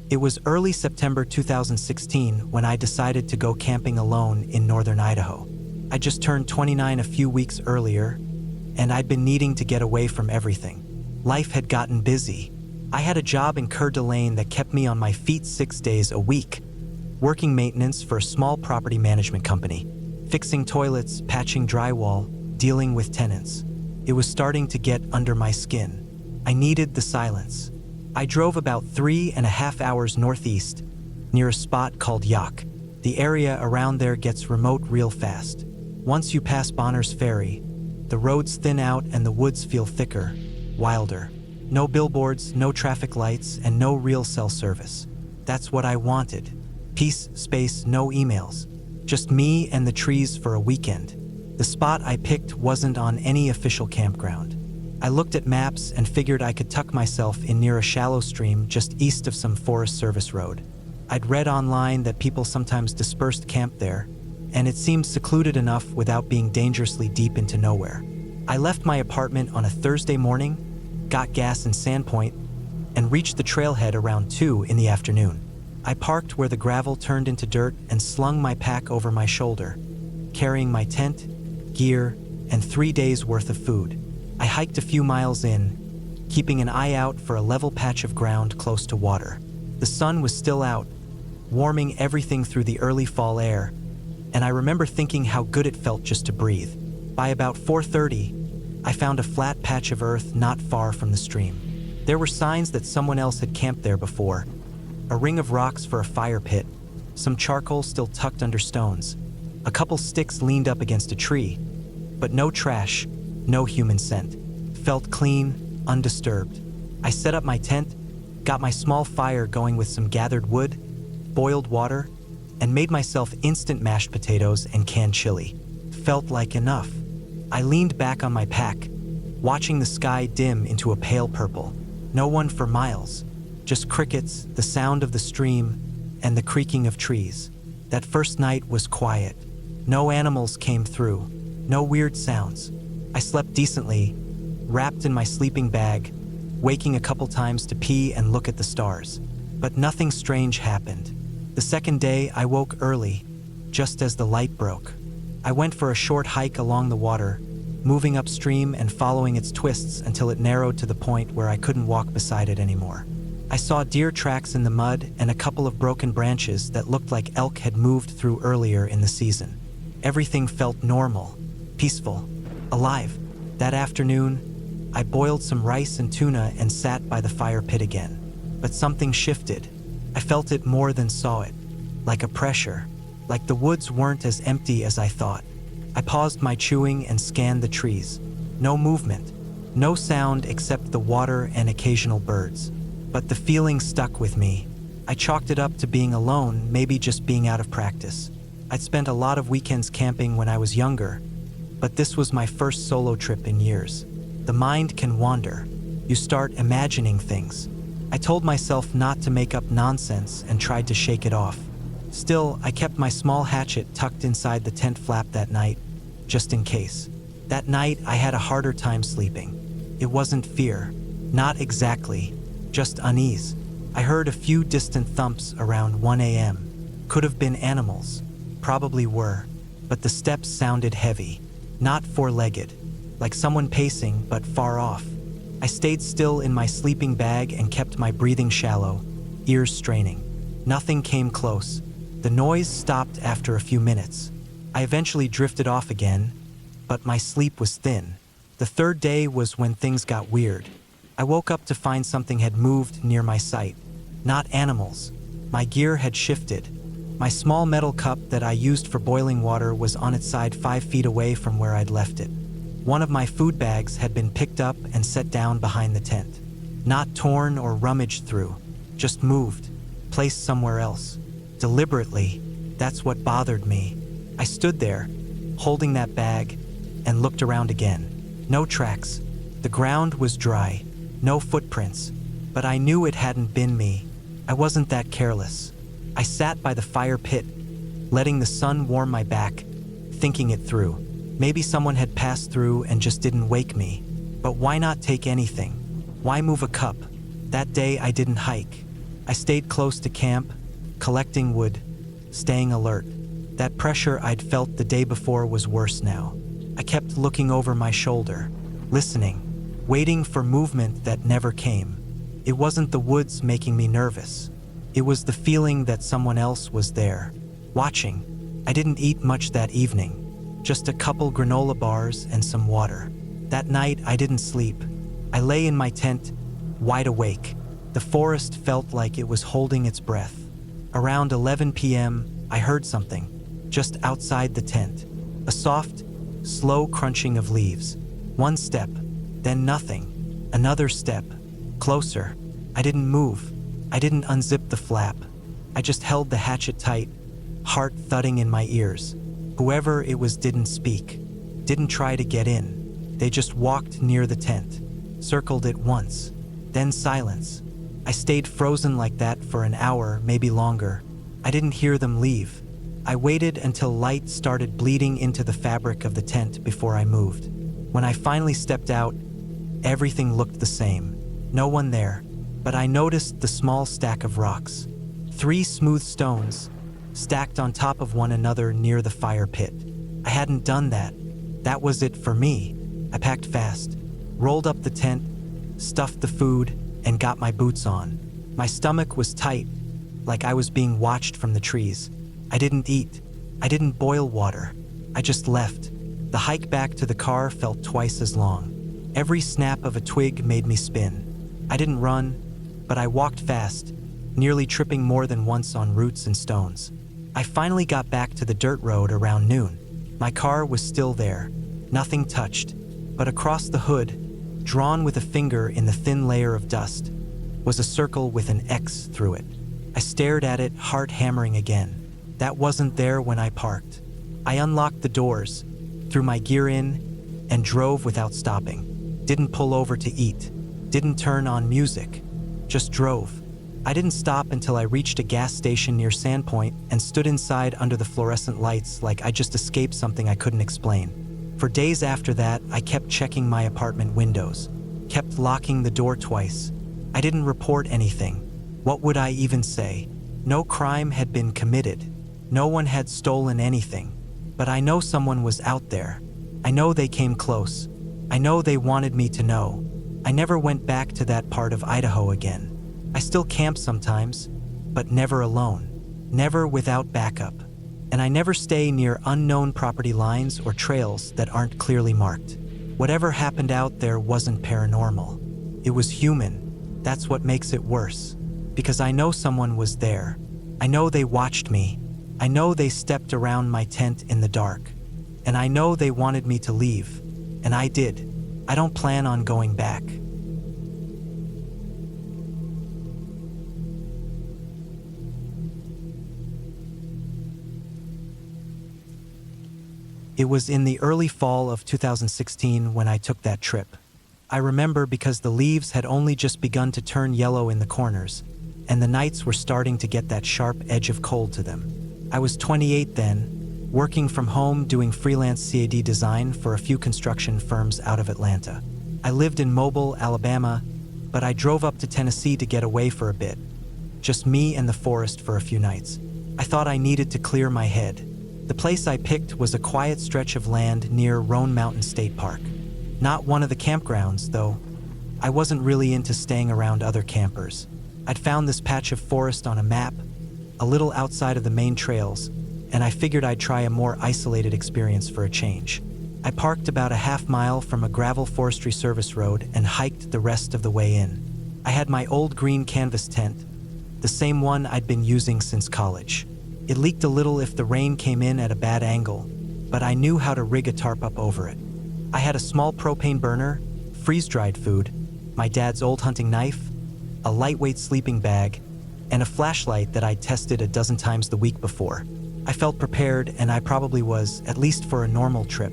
It was early September 2016 when I decided to go camping alone in northern Idaho. I just turned 29 a few weeks earlier, and I'd been needing to get away from everything. Life had gotten busy. I had a job in Coeur d'Alene that kept me on my feet 6 days a week, working maintenance for a small property management company, fixing toilets, patching drywall, dealing with tenants. It was starting to get under my skin. I needed the silence. I drove about 3.5 hours northeast, near a spot called Yaak. The area around there gets remote real fast. Once you pass Bonner's Ferry, the roads thin out and the woods feel thicker, wilder. No billboards, no traffic lights, and no real cell service. That's what I wanted. Peace, space, no emails. Just me and the trees for a weekend. The spot I picked wasn't on any official campground. I looked at maps and figured I could tuck myself in near a shallow stream just east of some Forest Service road. I'd read online that people sometimes dispersed camp there, and it seemed secluded enough without being dangerously deep into nowhere. I left my apartment on a Thursday morning, got gas in Sandpoint, and reached the trailhead around 2 in the afternoon. I parked where the gravel turned into dirt and slung my pack over my shoulder, carrying my tent, gear, and 3 days worth of food. I hiked a few miles in, keeping an eye out for a level patch of ground close to water. The sun was still out, warming everything through the early fall air, and I remember thinking how good it felt just to breathe. By about 4:30, I found a flat patch of earth not far from the stream. There were signs that someone else had camped there before. A ring of rocks for a fire pit, some charcoal still tucked under stones, a couple sticks leaned up against a tree, but no trash, no human scent. Felt clean, undisturbed. I set up my tent, got my small fire going with some gathered wood, boiled water, and made myself instant mashed potatoes and canned chili. Felt like enough. I leaned back on my pack, watching the sky dim into a pale purple. No one for miles, just crickets, the sound of the stream, and the creaking of trees. That first night was quiet. No animals came through, no weird sounds. I slept decently, wrapped in my sleeping bag, waking a couple times to pee and look at the stars. But nothing strange happened. The second day, I woke early, just as the light broke. I went for a short hike along the water, moving upstream and following its twists until it narrowed to the point where I couldn't walk beside it anymore. I saw deer tracks in the mud and a couple of broken branches that looked like elk had moved through earlier in the season. Everything felt normal, peaceful, alive. That afternoon, I boiled some rice and tuna and sat by the fire pit again. But something shifted. I felt it more than saw it, like a pressure, like the woods weren't as empty as I thought. I paused my chewing and scanned the trees. No movement, no sound except the water and occasional birds. But the feeling stuck with me. I chalked it up to being alone, maybe just being out of practice. I'd spent a lot of weekends camping when I was younger, but this was my first solo trip in years. The mind can wander. You start imagining things. I told myself not to make up nonsense and tried to shake it off. Still, I kept my small hatchet tucked inside the tent flap that night, just in case. That night, I had a harder time sleeping. It wasn't fear. Not exactly. Just unease. I heard a few distant thumps around 1 a.m. Could have been animals. Probably were. But the steps sounded heavy. Not four-legged. Like someone pacing, but far off. I stayed still in my sleeping bag and kept my breathing shallow, ears straining. Nothing came close. The noise stopped after a few minutes. I eventually drifted off again, but my sleep was thin. The third day was when things got weird. I woke up to find something had moved near my sight. Not animals. My gear had shifted. My small metal cup that I used for boiling water was on its side 5 feet away from where I'd left it. One of my food bags had been picked up and set down behind the tent. Not torn or rummaged through, just moved, placed somewhere else. Deliberately, that's what bothered me. I stood there, holding that bag, and looked around again. No tracks. The ground was dry. No footprints. But I knew it hadn't been me. I wasn't that careless. I sat by the fire pit, letting the sun warm my back, thinking it through. Maybe someone had passed through and just didn't wake me. But why not take anything? Why move a cup? That day I didn't hike. I stayed close to camp, collecting wood, staying alert. That pressure I'd felt the day before was worse now. I kept looking over my shoulder, listening, waiting for movement that never came. It wasn't the woods making me nervous. It was the feeling that someone else was there, watching. I didn't eat much that evening, just a couple granola bars and some water. That night, I didn't sleep. I lay in my tent, wide awake. The forest felt like it was holding its breath. Around 11 p.m., I heard something, just outside the tent. A soft, slow crunching of leaves. One step, then nothing. Another step, closer. I didn't move. I didn't unzip the flap. I just held the hatchet tight, heart thudding in my ears. Whoever it was didn't speak, didn't try to get in. They just walked near the tent, circled it once, then silence. I stayed frozen like that for an hour, maybe longer. I didn't hear them leave. I waited until light started bleeding into the fabric of the tent before I moved. When I finally stepped out, everything looked the same. No one there, but I noticed the small stack of rocks. 3 smooth stones, stacked on top of one another near the fire pit. I hadn't done that. That was it for me. I packed fast, rolled up the tent, stuffed the food, and got my boots on. My stomach was tight, like I was being watched from the trees. I didn't eat. I didn't boil water. I just left. The hike back to the car felt twice as long. Every snap of a twig made me spin. I didn't run, but I walked fast, nearly tripping more than once on roots and stones. I finally got back to the dirt road around noon. My car was still there, nothing touched, but across the hood, drawn with a finger in the thin layer of dust, was a circle with an X through it. I stared at it, heart hammering again. That wasn't there when I parked. I unlocked the doors, threw my gear in, and drove without stopping. Didn't pull over to eat, didn't turn on music, just drove. I didn't stop until I reached a gas station near Sandpoint and stood inside under the fluorescent lights like I just escaped something I couldn't explain. For days after that, I kept checking my apartment windows, kept locking the door twice. I didn't report anything. What would I even say? No crime had been committed. No one had stolen anything. But I know someone was out there. I know they came close. I know they wanted me to know. I never went back to that part of Idaho again. I still camp sometimes, but never alone, never without backup. And I never stay near unknown property lines or trails that aren't clearly marked. Whatever happened out there wasn't paranormal. It was human. That's what makes it worse. Because I know someone was there. I know they watched me. I know they stepped around my tent in the dark. And I know they wanted me to leave. And I did. I don't plan on going back. It was in the early fall of 2016 when I took that trip. I remember because the leaves had only just begun to turn yellow in the corners, and the nights were starting to get that sharp edge of cold to them. I was 28 then, working from home doing freelance CAD design for a few construction firms out of Atlanta. I lived in Mobile, Alabama, but I drove up to Tennessee to get away for a bit. Just me and the forest for a few nights. I thought I needed to clear my head. The place I picked was a quiet stretch of land near Roan Mountain State Park. Not one of the campgrounds, though. I wasn't really into staying around other campers. I'd found this patch of forest on a map, a little outside of the main trails, and I figured I'd try a more isolated experience for a change. I parked about a half-mile from a gravel Forestry Service road and hiked the rest of the way in. I had my old green canvas tent, the same one I'd been using since college. It leaked a little if the rain came in at a bad angle, but I knew how to rig a tarp up over it. I had a small propane burner, freeze-dried food, my dad's old hunting knife, a lightweight sleeping bag, and a flashlight that I'd tested a dozen times the week before. I felt prepared, and I probably was, at least for a normal trip.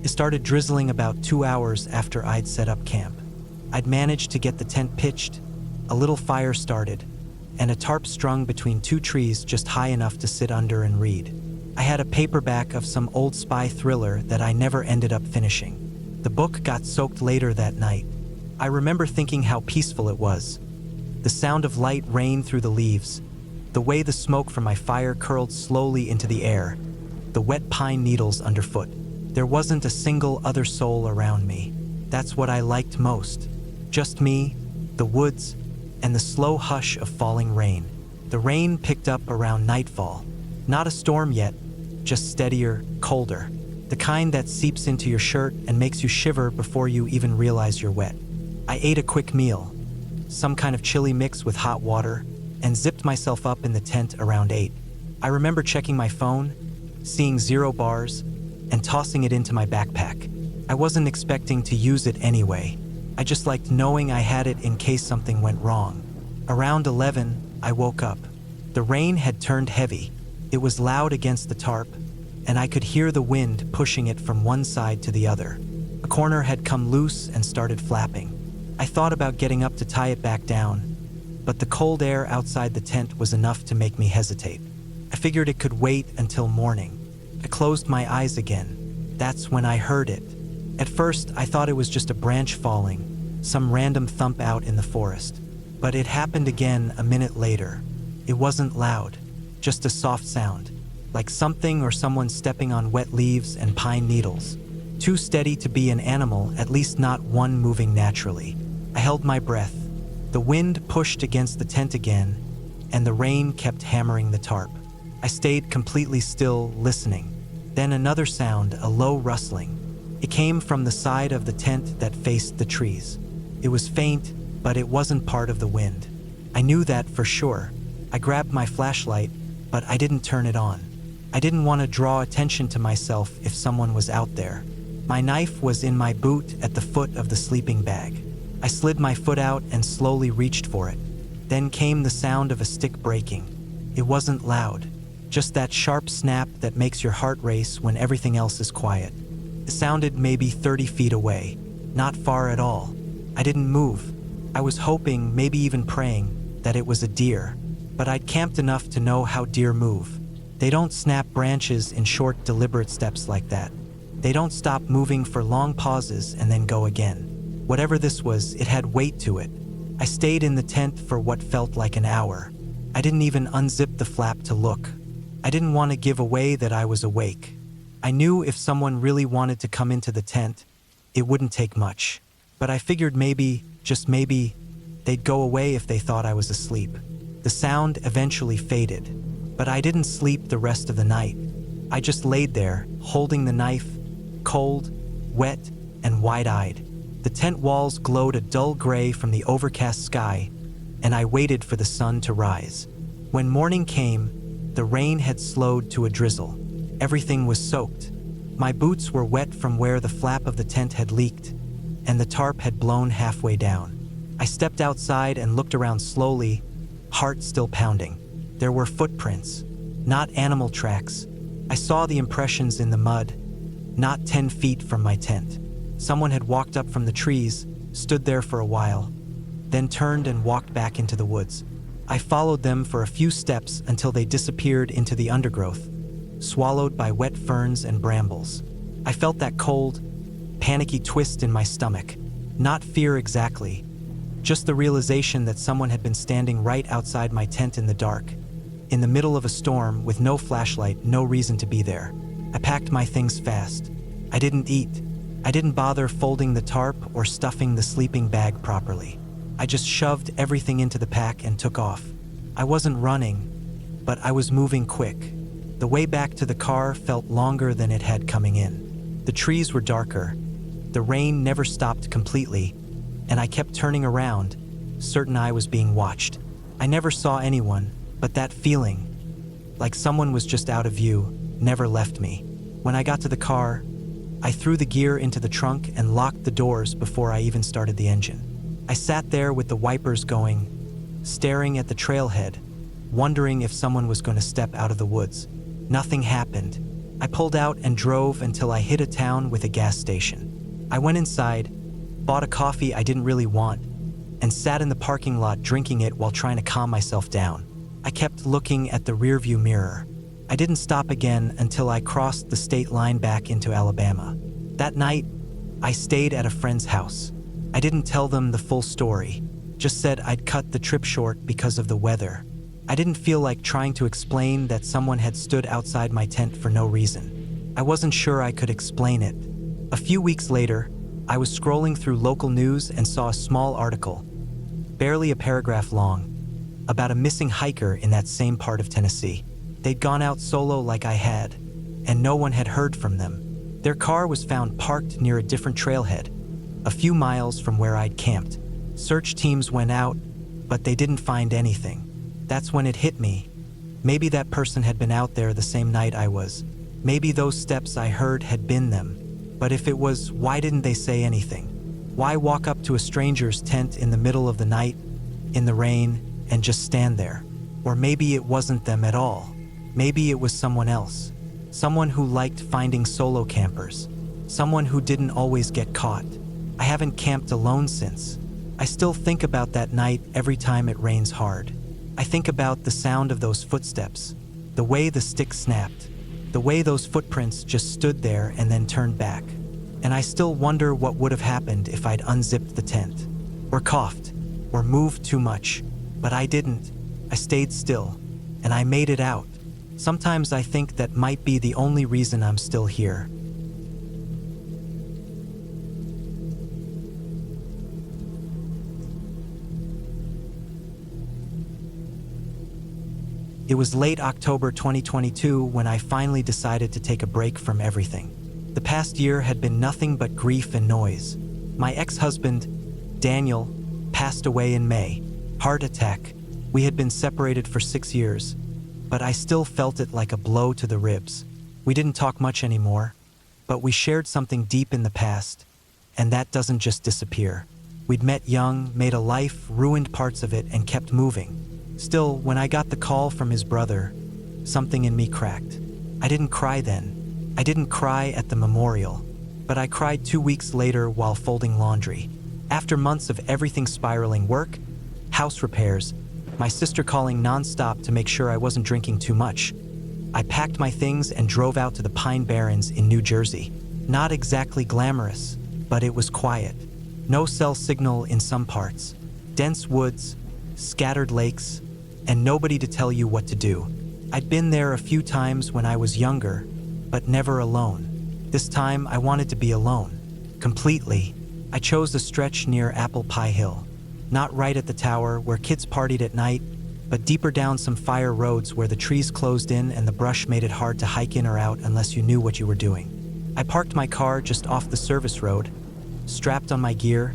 It started drizzling about 2 hours after I'd set up camp. I'd managed to get the tent pitched, a little fire started, and a tarp strung between 2 trees just high enough to sit under and read. I had a paperback of some old spy thriller that I never ended up finishing. The book got soaked later that night. I remember thinking how peaceful it was. The sound of light rain through the leaves, the way the smoke from my fire curled slowly into the air, the wet pine needles underfoot. There wasn't a single other soul around me. That's what I liked most. Just me, the woods, and the slow hush of falling rain. The rain picked up around nightfall. Not a storm yet, just steadier, colder. The kind that seeps into your shirt and makes you shiver before you even realize you're wet. I ate a quick meal, some kind of chili mix with hot water, and zipped myself up in the tent around 8. I remember checking my phone, seeing 0 bars, and tossing it into my backpack. I wasn't expecting to use it anyway. I just liked knowing I had it in case something went wrong. Around 11, I woke up. The rain had turned heavy. It was loud against the tarp, and I could hear the wind pushing it from one side to the other. A corner had come loose and started flapping. I thought about getting up to tie it back down, but the cold air outside the tent was enough to make me hesitate. I figured it could wait until morning. I closed my eyes again. That's when I heard it. At first, I thought it was just a branch falling, some random thump out in the forest. But it happened again a minute later. It wasn't loud, just a soft sound, like something or someone stepping on wet leaves and pine needles. Too steady to be an animal, at least not one moving naturally. I held my breath. The wind pushed against the tent again, and the rain kept hammering the tarp. I stayed completely still, listening. Then another sound, a low rustling. It came from the side of the tent that faced the trees. It was faint, but it wasn't part of the wind. I knew that for sure. I grabbed my flashlight, but I didn't turn it on. I didn't want to draw attention to myself if someone was out there. My knife was in my boot at the foot of the sleeping bag. I slid my foot out and slowly reached for it. Then came the sound of a stick breaking. It wasn't loud, just that sharp snap that makes your heart race when everything else is quiet. It sounded maybe 30 feet away, not far at all. I didn't move. I was hoping, maybe even praying, that it was a deer. But I'd camped enough to know how deer move. They don't snap branches in short, deliberate steps like that. They don't stop moving for long pauses and then go again. Whatever this was, it had weight to it. I stayed in the tent for what felt like an hour. I didn't even unzip the flap to look. I didn't want to give away that I was awake. I knew if someone really wanted to come into the tent, it wouldn't take much. But I figured maybe, just maybe, they'd go away if they thought I was asleep. The sound eventually faded, but I didn't sleep the rest of the night. I just laid there, holding the knife, cold, wet, and wide-eyed. The tent walls glowed a dull gray from the overcast sky, and I waited for the sun to rise. When morning came, the rain had slowed to a drizzle. Everything was soaked. My boots were wet from where the flap of the tent had leaked, and the tarp had blown halfway down. I stepped outside and looked around slowly, heart still pounding. There were footprints, not animal tracks. I saw the impressions in the mud, not 10 feet from my tent. Someone had walked up from the trees, stood there for a while, then turned and walked back into the woods. I followed them for a few steps until they disappeared into the undergrowth, swallowed by wet ferns and brambles. I felt that cold, panicky twist in my stomach. Not fear exactly, just the realization that someone had been standing right outside my tent in the dark, in the middle of a storm with no flashlight, no reason to be there. I packed my things fast. I didn't eat. I didn't bother folding the tarp or stuffing the sleeping bag properly. I just shoved everything into the pack and took off. I wasn't running, but I was moving quick. The way back to the car felt longer than it had coming in. The trees were darker. The rain never stopped completely, and I kept turning around, certain I was being watched. I never saw anyone, but that feeling, like someone was just out of view, never left me. When I got to the car, I threw the gear into the trunk and locked the doors before I even started the engine. I sat there with the wipers going, staring at the trailhead, wondering if someone was going to step out of the woods. Nothing happened. I pulled out and drove until I hit a town with a gas station. I went inside, bought a coffee I didn't really want, and sat in the parking lot drinking it while trying to calm myself down. I kept looking at the rearview mirror. I didn't stop again until I crossed the state line back into Alabama. That night, I stayed at a friend's house. I didn't tell them the full story. Just said I'd cut the trip short because of the weather. I didn't feel like trying to explain that someone had stood outside my tent for no reason. I wasn't sure I could explain it. A few weeks later, I was scrolling through local news and saw a small article, barely a paragraph long, about a missing hiker in that same part of Tennessee. They'd gone out solo like I had, and no one had heard from them. Their car was found parked near a different trailhead, a few miles from where I'd camped. Search teams went out, but they didn't find anything. That's when it hit me. Maybe that person had been out there the same night I was. Maybe those steps I heard had been them. But if it was, why didn't they say anything? Why walk up to a stranger's tent in the middle of the night, in the rain, and just stand there? Or maybe it wasn't them at all. Maybe it was someone else. Someone who liked finding solo campers. Someone who didn't always get caught. I haven't camped alone since. I still think about that night every time it rains hard. I think about the sound of those footsteps, the way the stick snapped, the way those footprints just stood there and then turned back. And I still wonder what would have happened if I'd unzipped the tent, or coughed, or moved too much. But I didn't. I stayed still, and I made it out. Sometimes I think that might be the only reason I'm still here. It was late October 2022 when I finally decided to take a break from everything. The past year had been nothing but grief and noise. My ex-husband, Daniel, passed away in May. Heart attack. We had been separated for 6 years, but I still felt it like a blow to the ribs. We didn't talk much anymore, but we shared something deep in the past, and that doesn't just disappear. We'd met young, made a life, ruined parts of it, and kept moving. Still, when I got the call from his brother, something in me cracked. I didn't cry then. I didn't cry at the memorial, but I cried 2 weeks later while folding laundry. After months of everything spiraling, work, house repairs, my sister calling nonstop to make sure I wasn't drinking too much, I packed my things and drove out to the Pine Barrens in New Jersey. Not exactly glamorous, but it was quiet. No cell signal in some parts. Dense woods, scattered lakes, and nobody to tell you what to do. I'd been there a few times when I was younger, but never alone. This time I wanted to be alone. Completely. I chose a stretch near Apple Pie Hill. Not right at the tower where kids partied at night, but deeper down some fire roads where the trees closed in and the brush made it hard to hike in or out unless you knew what you were doing. I parked my car just off the service road, strapped on my gear,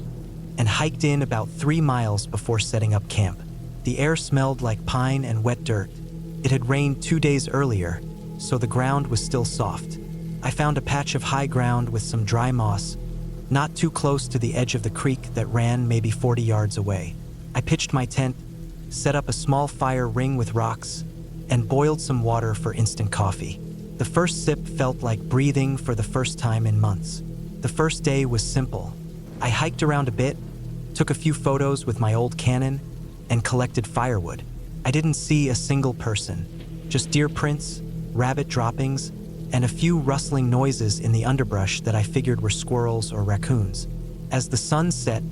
and hiked in about 3 miles before setting up camp. The air smelled like pine and wet dirt. It had rained 2 days earlier, so the ground was still soft. I found a patch of high ground with some dry moss, not too close to the edge of the creek that ran maybe 40 yards away. I pitched my tent, set up a small fire ring with rocks, and boiled some water for instant coffee. The first sip felt like breathing for the first time in months. The first day was simple. I hiked around a bit, took a few photos with my old Canon, and collected firewood. I didn't see a single person, just deer prints, rabbit droppings, and a few rustling noises in the underbrush that I figured were squirrels or raccoons. As the sun set,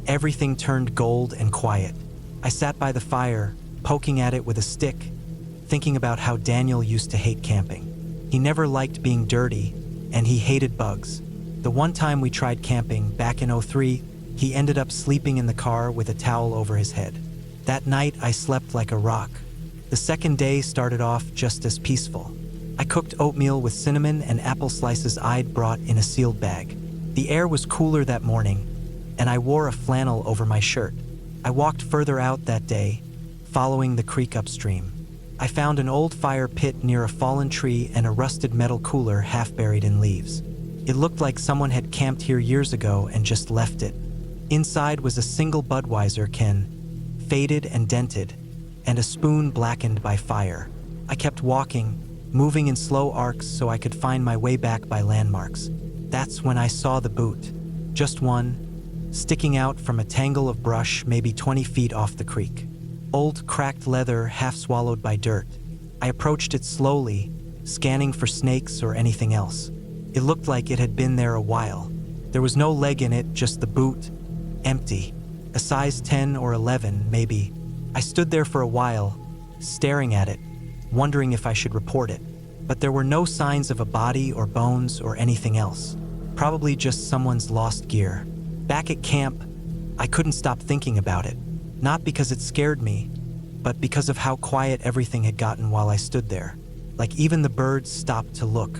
everything turned gold and quiet. I sat by the fire, poking at it with a stick, thinking about how Daniel used to hate camping. He never liked being dirty, and he hated bugs. The one time we tried camping, back in '03, he ended up sleeping in the car with a towel over his head. That night, I slept like a rock. The second day started off just as peaceful. I cooked oatmeal with cinnamon and apple slices I'd brought in a sealed bag. The air was cooler that morning, and I wore a flannel over my shirt. I walked further out that day, following the creek upstream. I found an old fire pit near a fallen tree and a rusted metal cooler half buried in leaves. It looked like someone had camped here years ago and just left it. Inside was a single Budweiser can, faded and dented, and a spoon blackened by fire. I kept walking, moving in slow arcs so I could find my way back by landmarks. That's when I saw the boot. Just one, sticking out from a tangle of brush maybe 20 feet off the creek. Old cracked leather half swallowed by dirt. I approached it slowly, scanning for snakes or anything else. It looked like it had been there a while. There was no leg in it, just the boot, empty. a size 10 or 11, maybe. I stood there for a while, staring at it, wondering if I should report it. But there were no signs of a body or bones or anything else. Probably just someone's lost gear. Back at camp, I couldn't stop thinking about it. Not because it scared me, but because of how quiet everything had gotten while I stood there. Like even the birds stopped to look.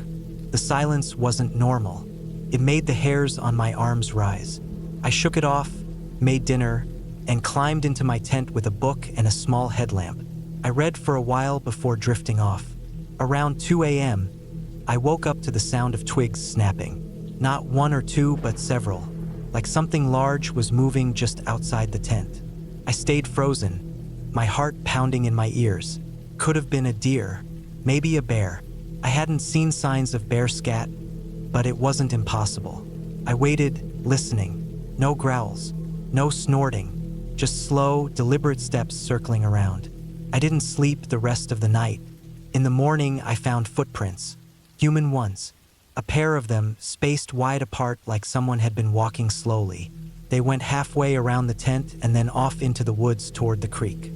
The silence wasn't normal. It made the hairs on my arms rise. I shook it off, made dinner, and climbed into my tent with a book and a small headlamp. I read for a while before drifting off. Around 2 a.m., I woke up to the sound of twigs snapping. Not one or two, but several. Like something large was moving just outside the tent. I stayed frozen, my heart pounding in my ears. Could have been a deer, maybe a bear. I hadn't seen signs of bear scat, but it wasn't impossible. I waited, listening. No growls, no snorting, just slow, deliberate steps circling around. I didn't sleep the rest of the night. In the morning, I found footprints, human ones. A pair of them, spaced wide apart like someone had been walking slowly. They went halfway around the tent and then off into the woods toward the creek.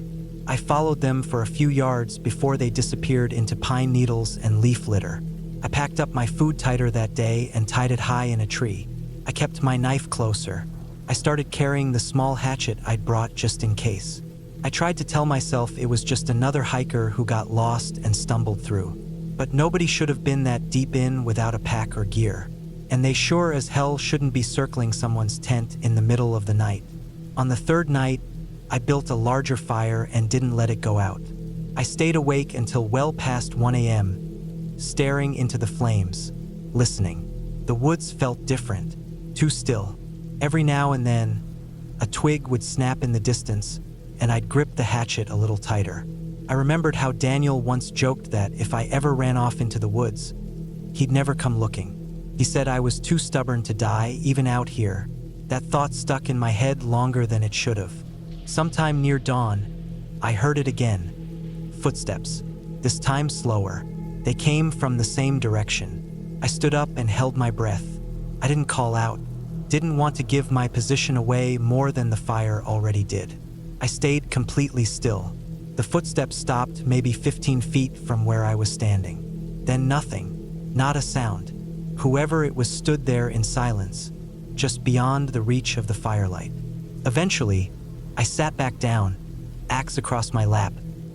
I followed them for a few yards before they disappeared into pine needles and leaf litter. I packed up my food tighter that day and tied it high in a tree. I kept my knife closer. I started carrying the small hatchet I'd brought just in case. I tried to tell myself it was just another hiker who got lost and stumbled through. But nobody should have been that deep in without a pack or gear. And they sure as hell shouldn't be circling someone's tent in the middle of the night. On the third night, I built a larger fire and didn't let it go out. I stayed awake until well past 1 a.m., staring into the flames, listening. The woods felt different, too still. Every now and then, a twig would snap in the distance, and I'd grip the hatchet a little tighter. I remembered how Daniel once joked that if I ever ran off into the woods, he'd never come looking. He said I was too stubborn to die, even out here. That thought stuck in my head longer than it should have. Sometime near dawn, I heard it again. Footsteps, this time slower. They came from the same direction. I stood up and held my breath. I didn't call out, didn't want to give my position away more than the fire already did. I stayed completely still. The footsteps stopped maybe 15 feet from where I was standing. Then nothing, not a sound. Whoever it was stood there in silence, just beyond the reach of the firelight. Eventually, I sat back down, axe across my lap.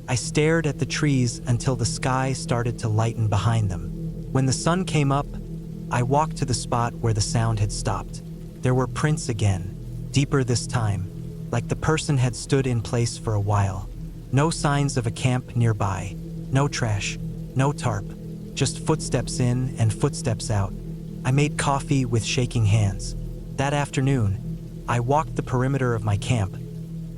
I stared at the trees until the sky started to lighten behind them. When the sun came up, I walked to the spot where the sound had stopped. There were prints again, deeper this time, like the person had stood in place for a while. No signs of a camp nearby, no trash, no tarp, just footsteps in and footsteps out. I made coffee with shaking hands. That afternoon, I walked the perimeter of my camp,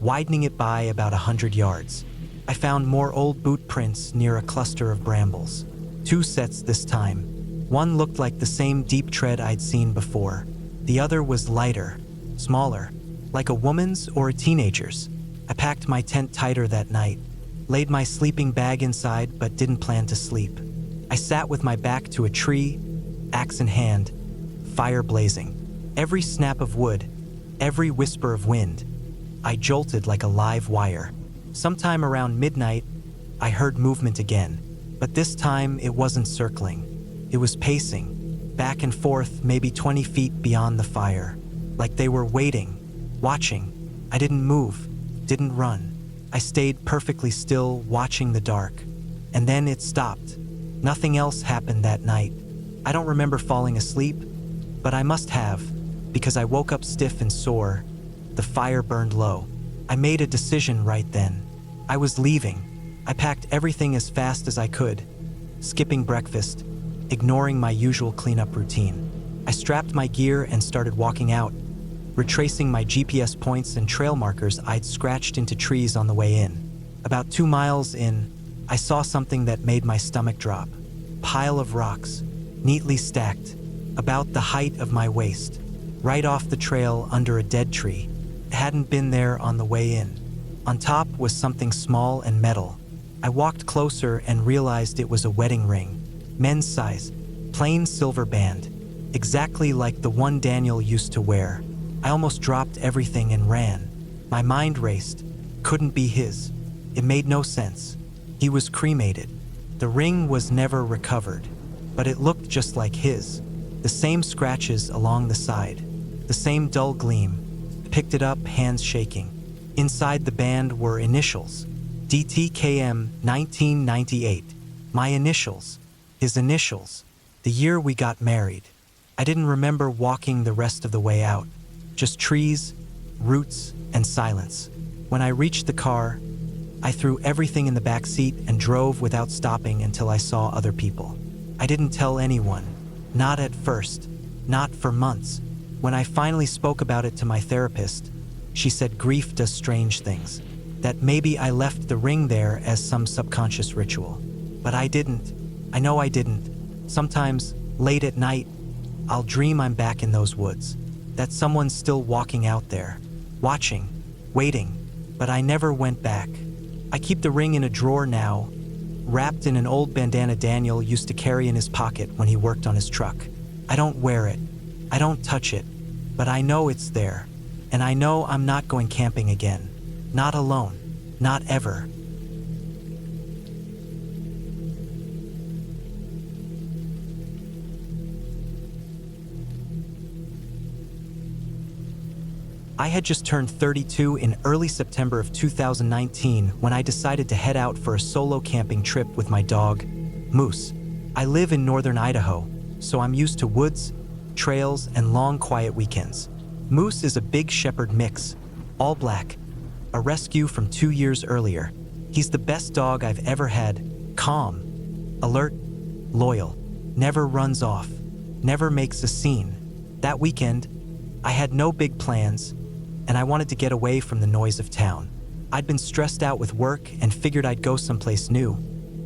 widening it by about 100 yards. I found more old boot prints near a cluster of brambles. 2 sets this time. One looked like the same deep tread I'd seen before. The other was lighter, smaller, like a woman's or a teenager's. I packed my tent tighter that night, laid my sleeping bag inside but didn't plan to sleep. I sat with my back to a tree, axe in hand, fire blazing. Every snap of wood, every whisper of wind, I jolted like a live wire. Sometime around midnight, I heard movement again, but this time it wasn't circling. It was pacing, back and forth maybe 20 feet beyond the fire, like they were waiting, watching. I didn't move, didn't run. I stayed perfectly still, watching the dark. And then it stopped. Nothing else happened that night. I don't remember falling asleep, but I must have, because I woke up stiff and sore. The fire burned low. I made a decision right then. I was leaving. I packed everything as fast as I could, skipping breakfast, ignoring my usual cleanup routine. I strapped my gear and started walking out, retracing my GPS points and trail markers I'd scratched into trees on the way in. About 2 miles in, I saw something that made my stomach drop. Pile of rocks, neatly stacked, about the height of my waist, right off the trail under a dead tree. It hadn't been there on the way in. On top was something small and metal. I walked closer and realized it was a wedding ring, men's size, plain silver band, exactly like the one Daniel used to wear. I almost dropped everything and ran. My mind raced. Couldn't be his. It made no sense. He was cremated. The ring was never recovered, but it looked just like his. The same scratches along the side, the same dull gleam. Picked it up, hands shaking. Inside the band were initials. DTKM 1998. My initials. His initials. The year we got married. I didn't remember walking the rest of the way out. Just trees, roots, and silence. When I reached the car, I threw everything in the back seat and drove without stopping until I saw other people. I didn't tell anyone. Not at first. Not for months. When I finally spoke about it to my therapist, she said grief does strange things. That maybe I left the ring there as some subconscious ritual. But I didn't. I know I didn't. Sometimes, late at night, I'll dream I'm back in those woods. That someone's still walking out there. Watching. Waiting. But I never went back. I keep the ring in a drawer now, wrapped in an old bandana Daniel used to carry in his pocket when he worked on his truck. I don't wear it. I don't touch it. But I know it's there. And I know I'm not going camping again. Not alone. Not ever. I had just turned 32 in early September of 2019 when I decided to head out for a solo camping trip with my dog, Moose. I live in northern Idaho, so I'm used to woods, trails, and long, quiet weekends. Moose is a big shepherd mix, all black, a rescue from 2 years earlier. He's the best dog I've ever had, calm, alert, loyal, never runs off, never makes a scene. That weekend, I had no big plans, and I wanted to get away from the noise of town. I'd been stressed out with work and figured I'd go someplace new,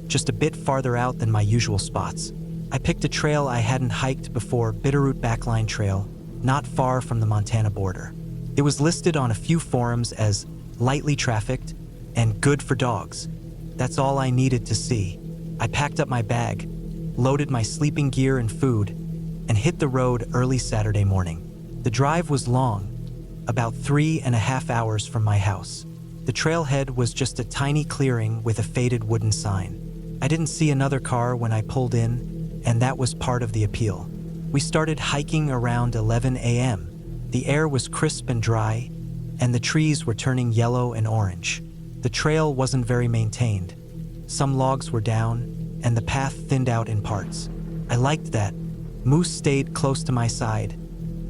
just a bit farther out than my usual spots. I picked a trail I hadn't hiked before, Bitterroot Backline Trail, not far from the Montana border. It was listed on a few forums as lightly trafficked and good for dogs. That's all I needed to see. I packed up my bag, loaded my sleeping gear and food, and hit the road early Saturday morning. The drive was long, about 3.5 hours from my house. The trailhead was just a tiny clearing with a faded wooden sign. I didn't see another car when I pulled in, and that was part of the appeal. We started hiking around 11 a.m. The air was crisp and dry, and the trees were turning yellow and orange. The trail wasn't very maintained. Some logs were down, and the path thinned out in parts. I liked that. Moose stayed close to my side,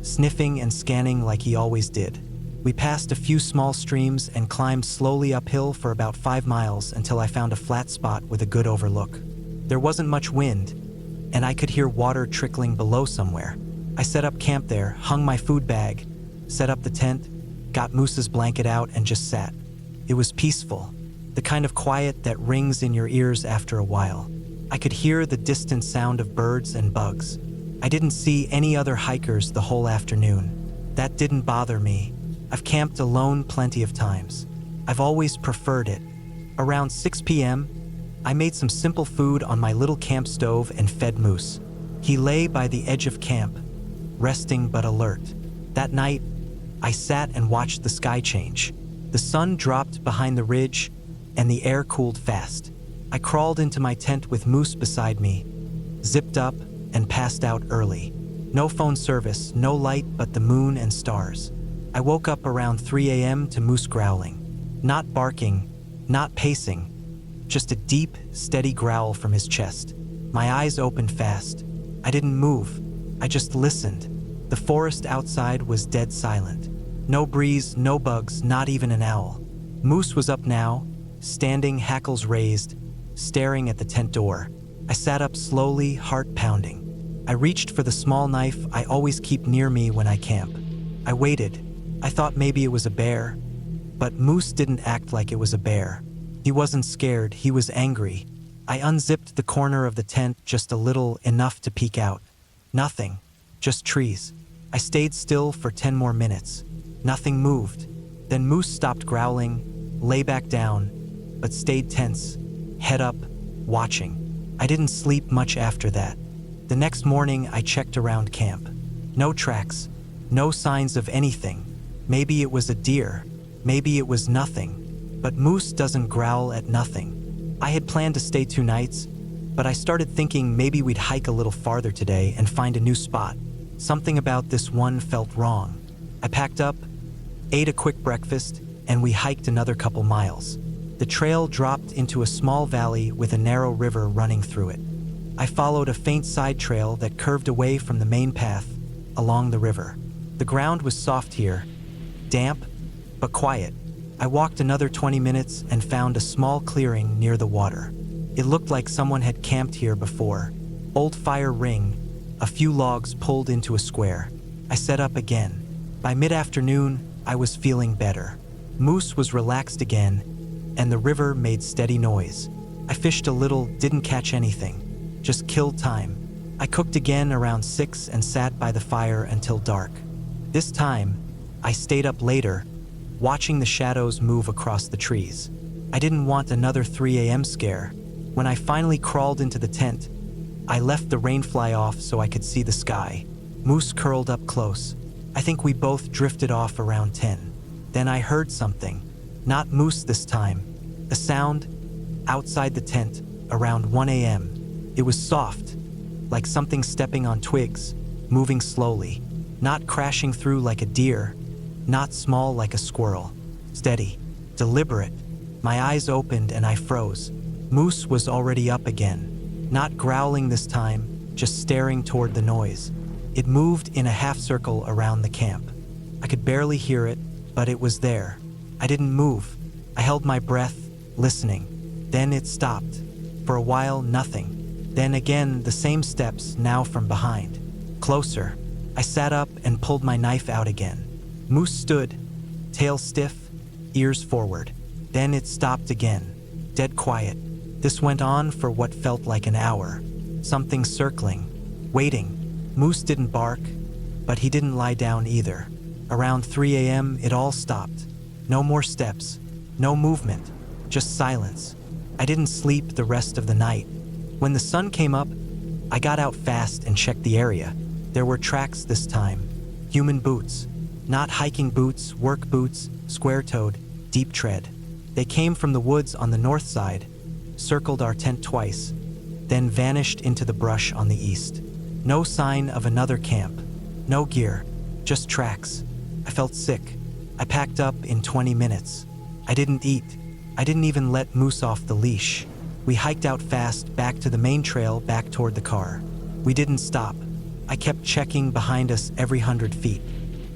sniffing and scanning like he always did. We passed a few small streams and climbed slowly uphill for about 5 miles until I found a flat spot with a good overlook. There wasn't much wind, and I could hear water trickling below somewhere. I set up camp there, hung my food bag, set up the tent, got Moose's blanket out, and just sat. It was peaceful, the kind of quiet that rings in your ears after a while. I could hear the distant sound of birds and bugs. I didn't see any other hikers the whole afternoon. That didn't bother me. I've camped alone plenty of times. I've always preferred it. Around 6 p.m., I made some simple food on my little camp stove and fed Moose. He lay by the edge of camp, resting but alert. That night, I sat and watched the sky change. The sun dropped behind the ridge, and the air cooled fast. I crawled into my tent with Moose beside me, zipped up, and passed out early. No phone service, no light but the moon and stars. I woke up around 3 a.m. to Moose growling. Not barking, not pacing, just a deep, steady growl from his chest. My eyes opened fast. I didn't move. I just listened. The forest outside was dead silent. No breeze, no bugs, not even an owl. Moose was up now, standing, hackles raised, staring at the tent door. I sat up slowly, heart pounding. I reached for the small knife I always keep near me when I camp. I waited. I thought maybe it was a bear, but Moose didn't act like it was a bear. He wasn't scared, he was angry. I unzipped the corner of the tent just a little, enough to peek out. Nothing, just trees. I stayed still for 10 more minutes. Nothing moved. Then Moose stopped growling, lay back down, but stayed tense, head up, watching. I didn't sleep much after that. The next morning, I checked around camp. No tracks, no signs of anything. Maybe it was a deer, Maybe it was nothing, but moose doesn't growl at nothing. I had planned to stay 2 nights, but I started thinking maybe we'd hike a little farther today and find a new spot. Something about this one felt wrong. I packed up, ate a quick breakfast, and we hiked another couple miles. The trail dropped into a small valley with a narrow river running through it. I followed a faint side trail that curved away from the main path along the river. The ground was soft here, damp, but quiet. I walked another 20 minutes and found a small clearing near the water. It looked like someone had camped here before. Old fire ring, a few logs pulled into a square. I set up again. By mid-afternoon, I was feeling better. Moose was relaxed again, and the river made steady noise. I fished a little, didn't catch anything, just killed time. I cooked again around 6 and sat by the fire until dark. This time, I stayed up later, watching the shadows move across the trees. I didn't want another 3 a.m. scare. When I finally crawled into the tent, I left the rain fly off so I could see the sky. Moose curled up close. I think we both drifted off around 10. Then I heard something. Not moose this time. A sound outside the tent around 1 a.m. It was soft, like something stepping on twigs, moving slowly. Not crashing through like a deer, not small like a squirrel. Steady, deliberate. My eyes opened and I froze. Moose was already up again. Not growling this time, just staring toward the noise. It moved in a half circle around the camp. I could barely hear it, but it was there. I didn't move. I held my breath, listening. Then it stopped. For a while, nothing. Then again, the same steps, now from behind. Closer. I sat up and pulled my knife out again. Moose stood, tail stiff, ears forward. Then it stopped again. Dead quiet. This went on for what felt like an hour. Something circling, waiting. Moose didn't bark, but he didn't lie down either. Around 3 a.m., it all stopped. No more steps, no movement, just silence. I didn't sleep the rest of the night. When the sun came up, I got out fast and checked the area. There were tracks this time. Human boots. Not hiking boots, work boots, square-toed, deep tread. They came from the woods on the north side, circled our tent twice, then vanished into the brush on the east. No sign of another camp. No gear, just tracks. I felt sick. I packed up in 20 minutes. I didn't eat. I didn't even let Moose off the leash. We hiked out fast back to the main trail, back toward the car. We didn't stop. I kept checking behind us every 100 feet.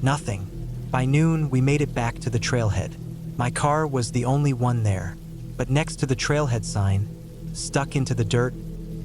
Nothing. By noon, we made it back to the trailhead. My car was the only one there, but next to the trailhead sign, stuck into the dirt,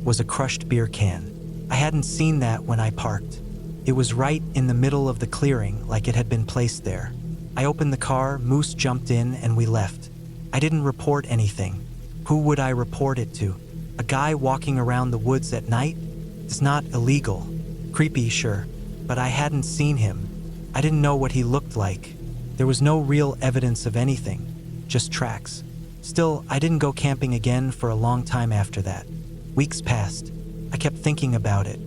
was a crushed beer can. I hadn't seen that when I parked. It was right in the middle of the clearing, like it had been placed there. I opened the car, Moose jumped in, and we left. I didn't report anything. Who would I report it to? A guy walking around the woods at night? It's not illegal. Creepy, sure, but I hadn't seen him. I didn't know what he looked like. There was no real evidence of anything, just tracks. Still, I didn't go camping again for a long time after that. Weeks passed. I kept thinking about it.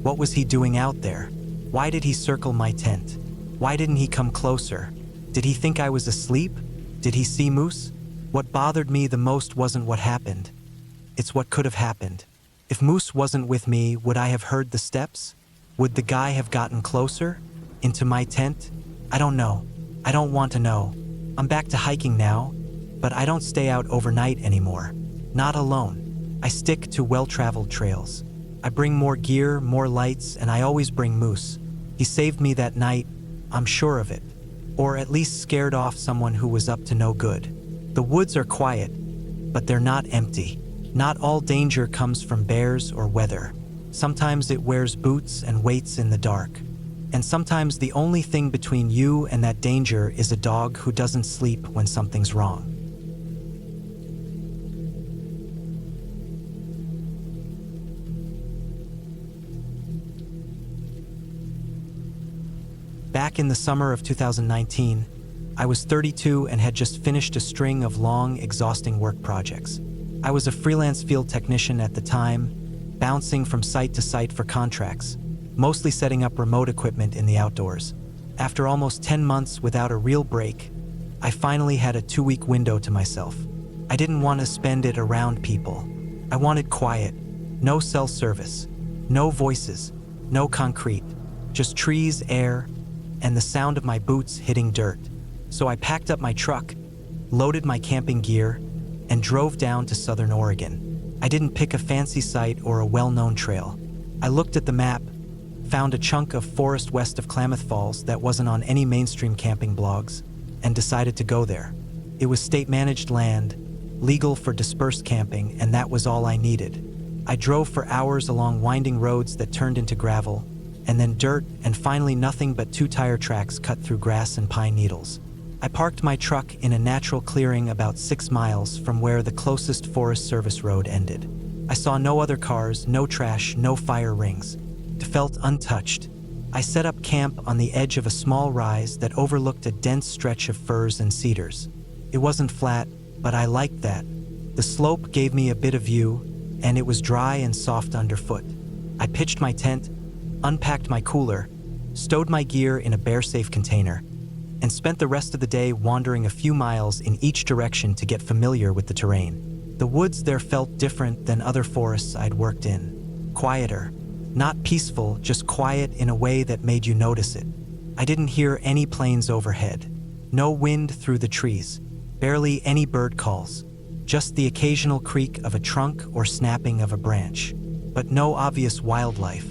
What was he doing out there? Why did he circle my tent? Why didn't he come closer? Did he think I was asleep? Did he see Moose? What bothered me the most wasn't what happened. It's what could have happened. If Moose wasn't with me, would I have heard the steps? Would the guy have gotten closer? Into my tent? I don't know. I don't want to know. I'm back to hiking now, but I don't stay out overnight anymore. Not alone. I stick to well-traveled trails. I bring more gear, more lights, and I always bring Moose. He saved me that night, I'm sure of it. Or at least scared off someone who was up to no good. The woods are quiet, but they're not empty. Not all danger comes from bears or weather. Sometimes it wears boots and waits in the dark. And sometimes the only thing between you and that danger is a dog who doesn't sleep when something's wrong. Back in the summer of 2019, I was 32 and had just finished a string of long, exhausting work projects. I was a freelance field technician at the time, bouncing from site to site for contracts, mostly setting up remote equipment in the outdoors. After almost 10 months without a real break, I finally had a 2-week window to myself. I didn't want to spend it around people. I wanted quiet, no cell service, no voices, no concrete, just trees, air, and the sound of my boots hitting dirt. So I packed up my truck, loaded my camping gear, and drove down to Southern Oregon. I didn't pick a fancy site or a well-known trail. I looked at the map, found a chunk of forest west of Klamath Falls that wasn't on any mainstream camping blogs, and decided to go there. It was state-managed land, legal for dispersed camping, and that was all I needed. I drove for hours along winding roads that turned into gravel, and then dirt, and finally nothing but 2 tire tracks cut through grass and pine needles. I parked my truck in a natural clearing about 6 miles from where the closest Forest Service road ended. I saw no other cars, no trash, no fire rings. It felt untouched. I set up camp on the edge of a small rise that overlooked a dense stretch of firs and cedars. It wasn't flat, but I liked that. The slope gave me a bit of view, and it was dry and soft underfoot. I pitched my tent, unpacked my cooler, stowed my gear in a bear-safe container, and spent the rest of the day wandering a few miles in each direction to get familiar with the terrain. The woods there felt different than other forests I'd worked in. Quieter. Not peaceful, just quiet in a way that made you notice it. I didn't hear any planes overhead. No wind through the trees. Barely any bird calls. Just the occasional creak of a trunk or snapping of a branch. But no obvious wildlife.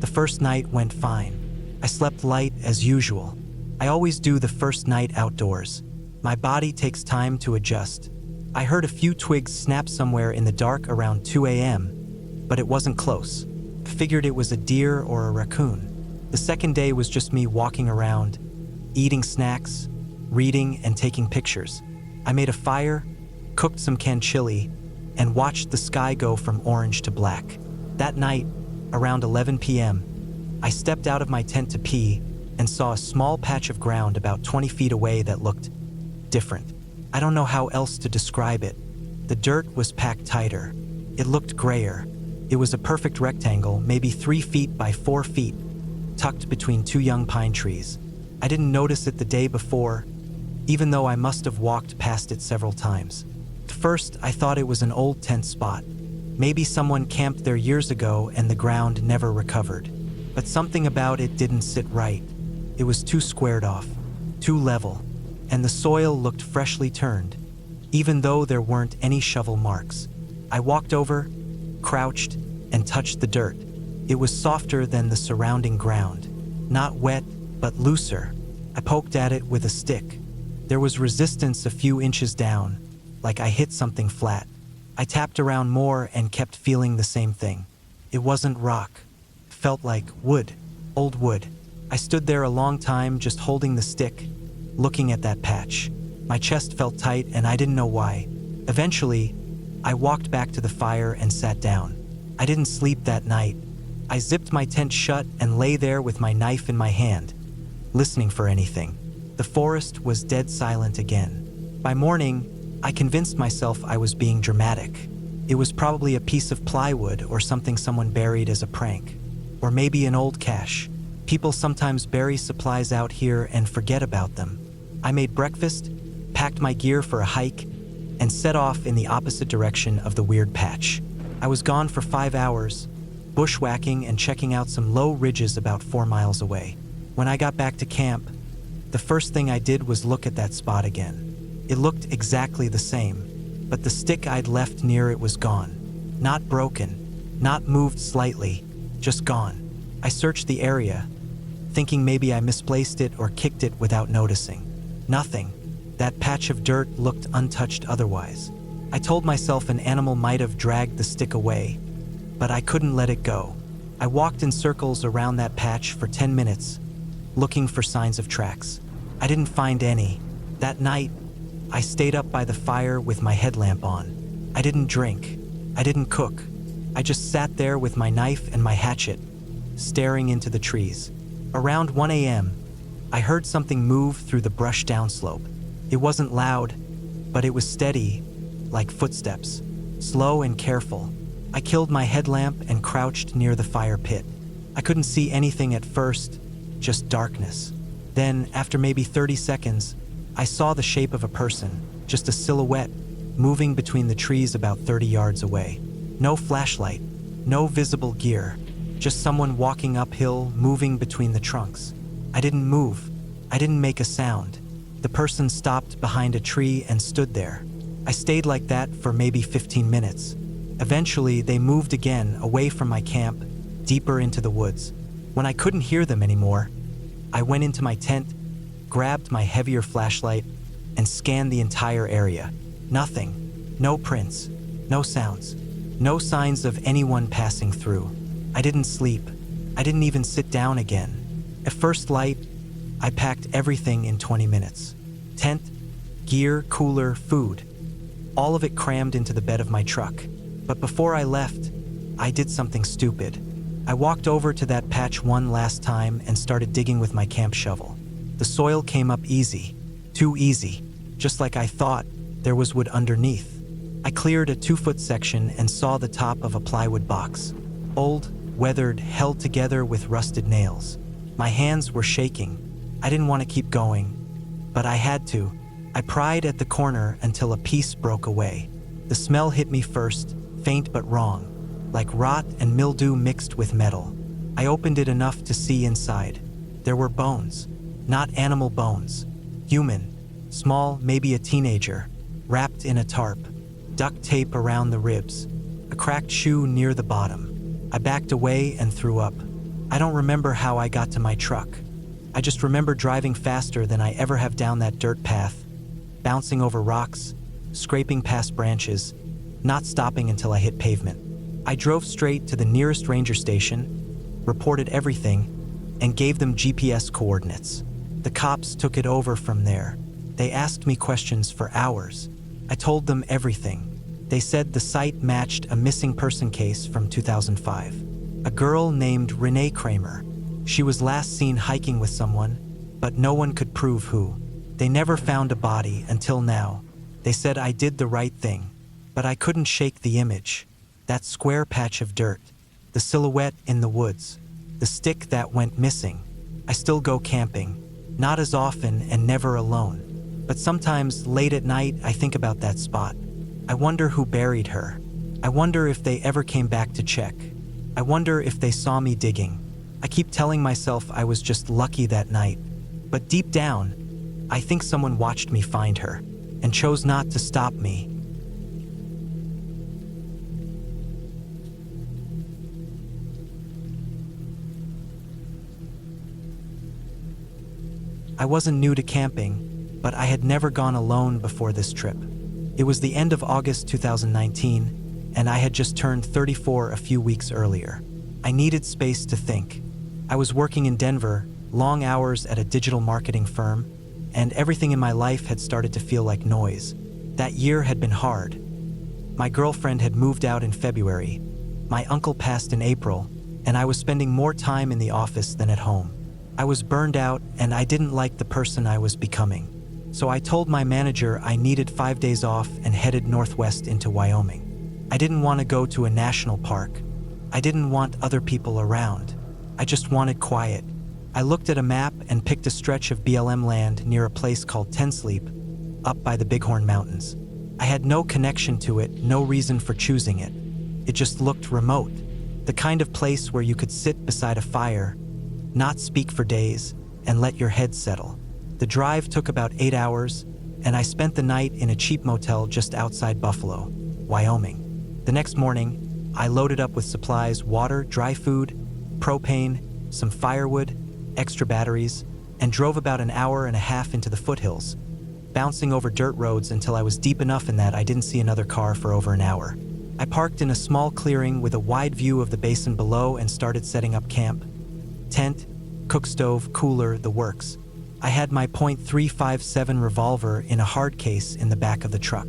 The first night went fine. I slept light as usual. I always do the first night outdoors. My body takes time to adjust. I heard a few twigs snap somewhere in the dark around 2 a.m., but it wasn't close. I figured it was a deer or a raccoon. The second day was just me walking around, eating snacks, reading, and taking pictures. I made a fire, cooked some canned chili, and watched the sky go from orange to black. That night, around 11 p.m., I stepped out of my tent to pee and saw a small patch of ground about 20 feet away that looked different. I don't know how else to describe it. The dirt was packed tighter. It looked grayer. It was a perfect rectangle, maybe 3 feet by 4 feet, tucked between 2 young pine trees. I didn't notice it the day before, even though I must have walked past it several times. At first, I thought it was an old tent spot. Maybe someone camped there years ago and the ground never recovered. But something about it didn't sit right. It was too squared off, too level, and the soil looked freshly turned, even though there weren't any shovel marks. I walked over, crouched, and touched the dirt. It was softer than the surrounding ground. Not wet, but looser. I poked at it with a stick. There was resistance a few inches down, like I hit something flat. I tapped around more and kept feeling the same thing. It wasn't rock. It felt like wood, old wood. I stood there a long time just holding the stick, looking at that patch. My chest felt tight and I didn't know why. Eventually, I walked back to the fire and sat down. I didn't sleep that night. I zipped my tent shut and lay there with my knife in my hand, listening for anything. The forest was dead silent again. By morning, I convinced myself I was being dramatic. It was probably a piece of plywood or something someone buried as a prank. Or maybe an old cache. People sometimes bury supplies out here and forget about them. I made breakfast, packed my gear for a hike, and set off in the opposite direction of the weird patch. I was gone for 5 hours, bushwhacking and checking out some low ridges about 4 miles away. When I got back to camp, the first thing I did was look at that spot again. It looked exactly the same, but the stick I'd left near it was gone. Not broken, not moved slightly, just gone. I searched the area, thinking maybe I misplaced it or kicked it without noticing. Nothing. That patch of dirt looked untouched otherwise. I told myself an animal might have dragged the stick away, but I couldn't let it go. I walked in circles around that patch for 10 minutes, looking for signs of tracks. I didn't find any. That night, I stayed up by the fire with my headlamp on. I didn't drink. I didn't cook. I just sat there with my knife and my hatchet, staring into the trees. Around 1 a.m., I heard something move through the brush downslope. It wasn't loud, but it was steady, like footsteps, slow and careful. I killed my headlamp and crouched near the fire pit. I couldn't see anything at first, just darkness. Then, after maybe 30 seconds, I saw the shape of a person, just a silhouette, moving between the trees about 30 yards away. No flashlight, no visible gear, just someone walking uphill, moving between the trunks. I didn't move. I didn't make a sound. The person stopped behind a tree and stood there. I stayed like that for maybe 15 minutes. Eventually, they moved again, away from my camp, deeper into the woods. When I couldn't hear them anymore, I went into my tent, grabbed my heavier flashlight, and scanned the entire area. Nothing. No prints. No sounds. No signs of anyone passing through. I didn't sleep. I didn't even sit down again. At first light, I packed everything in 20 minutes. Tent, gear, cooler, food. All of it crammed into the bed of my truck. But before I left, I did something stupid. I walked over to that patch one last time and started digging with my camp shovel. The soil came up easy. Too easy. Just like I thought, there was wood underneath. I cleared a 2-foot section and saw the top of a plywood box. Old, weathered, held together with rusted nails. My hands were shaking. I didn't want to keep going, but I had to. I pried at the corner until a piece broke away. The smell hit me first, faint but wrong, like rot and mildew mixed with metal. I opened it enough to see inside. There were bones, not animal bones. Human, small, maybe a teenager, wrapped in a tarp, duct tape around the ribs, a cracked shoe near the bottom. I backed away and threw up. I don't remember how I got to my truck. I just remember driving faster than I ever have down that dirt path, bouncing over rocks, scraping past branches, not stopping until I hit pavement. I drove straight to the nearest ranger station, reported everything, and gave them GPS coordinates. The cops took it over from there. They asked me questions for hours. I told them everything. They said the site matched a missing person case from 2005. A girl named Renee Kramer. She was last seen hiking with someone, but no one could prove who. They never found a body until now. They said I did the right thing, but I couldn't shake the image. That square patch of dirt, the silhouette in the woods, the stick that went missing. I still go camping, not as often and never alone. But sometimes late at night, I think about that spot. I wonder who buried her. I wonder if they ever came back to check. I wonder if they saw me digging. I keep telling myself I was just lucky that night. But deep down, I think someone watched me find her and chose not to stop me. I wasn't new to camping, but I had never gone alone before this trip. It was the end of August 2019, and I had just turned 34 a few weeks earlier. I needed space to think. I was working in Denver, long hours at a digital marketing firm, and everything in my life had started to feel like noise. That year had been hard. My girlfriend had moved out in February. My uncle passed in April, and I was spending more time in the office than at home. I was burned out, and I didn't like the person I was becoming. So I told my manager I needed 5 days off and headed northwest into Wyoming. I didn't want to go to a national park. I didn't want other people around. I just wanted quiet. I looked at a map and picked a stretch of BLM land near a place called Ten Sleep, up by the Bighorn Mountains. I had no connection to it, no reason for choosing it. It just looked remote. The kind of place where you could sit beside a fire, not speak for days, and let your head settle. The drive took about 8 hours, and I spent the night in a cheap motel just outside Buffalo, Wyoming. The next morning, I loaded up with supplies, water, dry food, propane, some firewood, extra batteries, and drove about an hour and a half into the foothills, bouncing over dirt roads until I was deep enough in that I didn't see another car for over an hour. I parked in a small clearing with a wide view of the basin below and started setting up camp. Tent, cook stove, cooler, the works. I had my .357 revolver in a hard case in the back of the truck.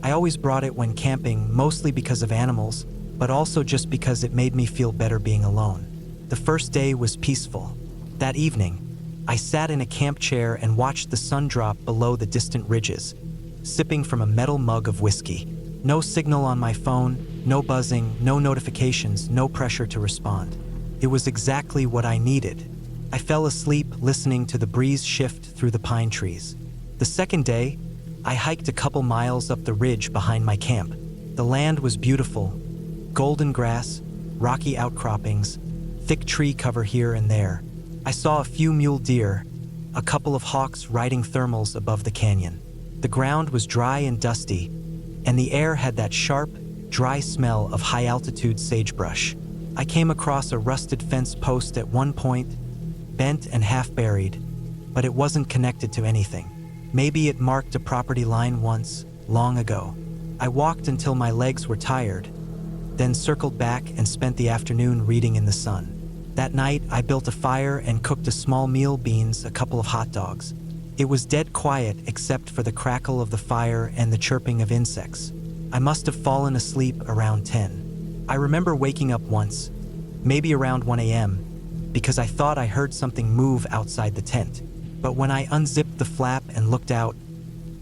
I always brought it when camping, mostly because of animals, but also just because it made me feel better being alone. The first day was peaceful. That evening, I sat in a camp chair and watched the sun drop below the distant ridges, sipping from a metal mug of whiskey. No signal on my phone, no buzzing, no notifications, no pressure to respond. It was exactly what I needed. I fell asleep listening to the breeze shift through the pine trees. The The second day, I hiked a couple miles up the ridge behind my camp. The land was beautiful. Golden grass, rocky outcroppings, thick tree cover here and there. I saw a few mule deer, a couple of hawks riding thermals above the canyon. The ground was dry and dusty, and the air had that sharp, dry smell of high-altitude sagebrush. I came across a rusted fence post at one point, bent and half-buried, but it wasn't connected to anything. Maybe it marked a property line once, long ago. I walked until my legs were tired, then circled back and spent the afternoon reading in the sun. That night, I built a fire and cooked a small meal, beans, a couple of hot dogs. It was dead quiet except for the crackle of the fire and the chirping of insects. I must have fallen asleep around 10. I remember waking up once, maybe around 1 a.m., because I thought I heard something move outside the tent. But when I unzipped the flap and looked out,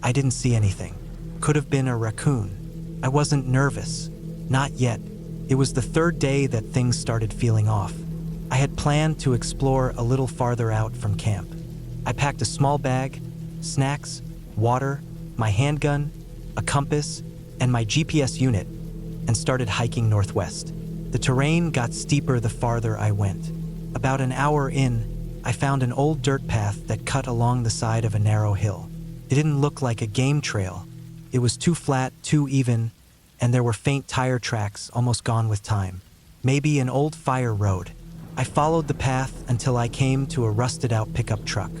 I didn't see anything. Could have been a raccoon. I wasn't nervous. Not yet. It was the third day that things started feeling off. I had planned to explore a little farther out from camp. I packed a small bag, snacks, water, my handgun, a compass, and my GPS unit, and started hiking northwest. The terrain got steeper the farther I went. About an hour in, I found an old dirt path that cut along the side of a narrow hill. It didn't look like a game trail. It was too flat, too even, and there were faint tire tracks almost gone with time. Maybe an old fire road. I followed the path until I came to a rusted-out pickup truck.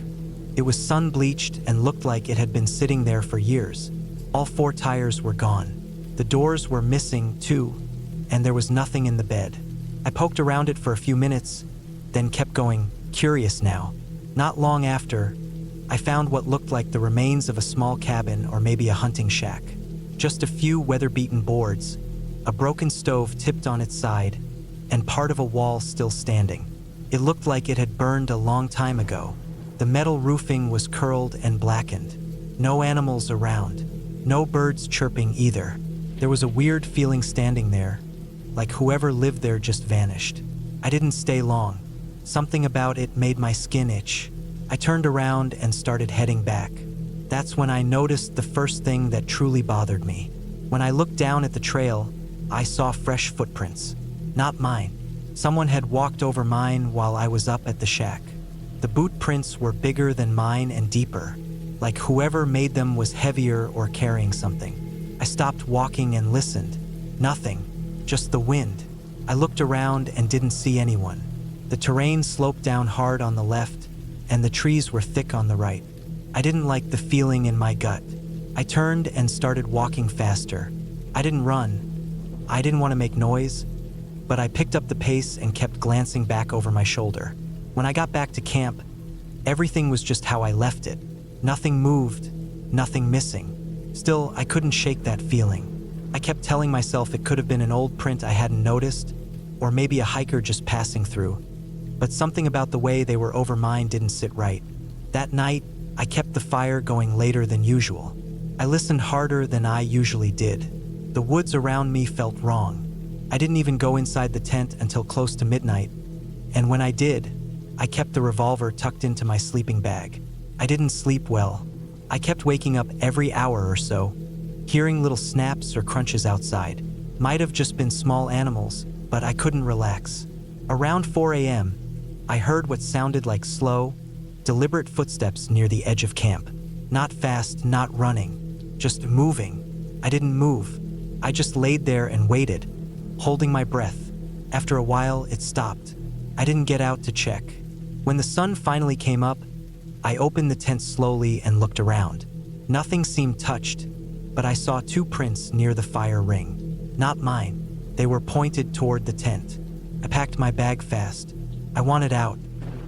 It was sun-bleached and looked like it had been sitting there for years. All 4 tires were gone. The doors were missing, too, and there was nothing in the bed. I poked around it for a few minutes, then kept going, curious now. Not long after, I found what looked like the remains of a small cabin or maybe a hunting shack. Just a few weather-beaten boards, a broken stove tipped on its side, and part of a wall still standing. It looked like it had burned a long time ago. The metal roofing was curled and blackened. No animals around. No birds chirping either. There was a weird feeling standing there, like whoever lived there just vanished. I didn't stay long. Something about it made my skin itch. I turned around and started heading back. That's when I noticed the first thing that truly bothered me. When I looked down at the trail, I saw fresh footprints. Not mine. Someone had walked over mine while I was up at the shack. The boot prints were bigger than mine and deeper, like whoever made them was heavier or carrying something. I stopped walking and listened. Nothing, just the wind. I looked around and didn't see anyone. The terrain sloped down hard on the left, and the trees were thick on the right. I didn't like the feeling in my gut. I turned and started walking faster. I didn't run. I didn't want to make noise, but I picked up the pace and kept glancing back over my shoulder. When I got back to camp, everything was just how I left it. Nothing moved, nothing missing. Still, I couldn't shake that feeling. I kept telling myself it could have been an old print I hadn't noticed, or maybe a hiker just passing through. But something about the way they were over mine didn't sit right. That night, I kept the fire going later than usual. I listened harder than I usually did. The woods around me felt wrong. I didn't even go inside the tent until close to midnight, and when I did, I kept the revolver tucked into my sleeping bag. I didn't sleep well. I kept waking up every hour or so, hearing little snaps or crunches outside. Might have just been small animals, but I couldn't relax. Around 4 a.m., I heard what sounded like slow, deliberate footsteps near the edge of camp. Not fast, not running, just moving. I didn't move. I just laid there and waited, holding my breath. After a while, it stopped. I didn't get out to check. When the sun finally came up, I opened the tent slowly and looked around. Nothing seemed touched, but I saw 2 prints near the fire ring. Not mine. They were pointed toward the tent. I packed my bag fast. I wanted out.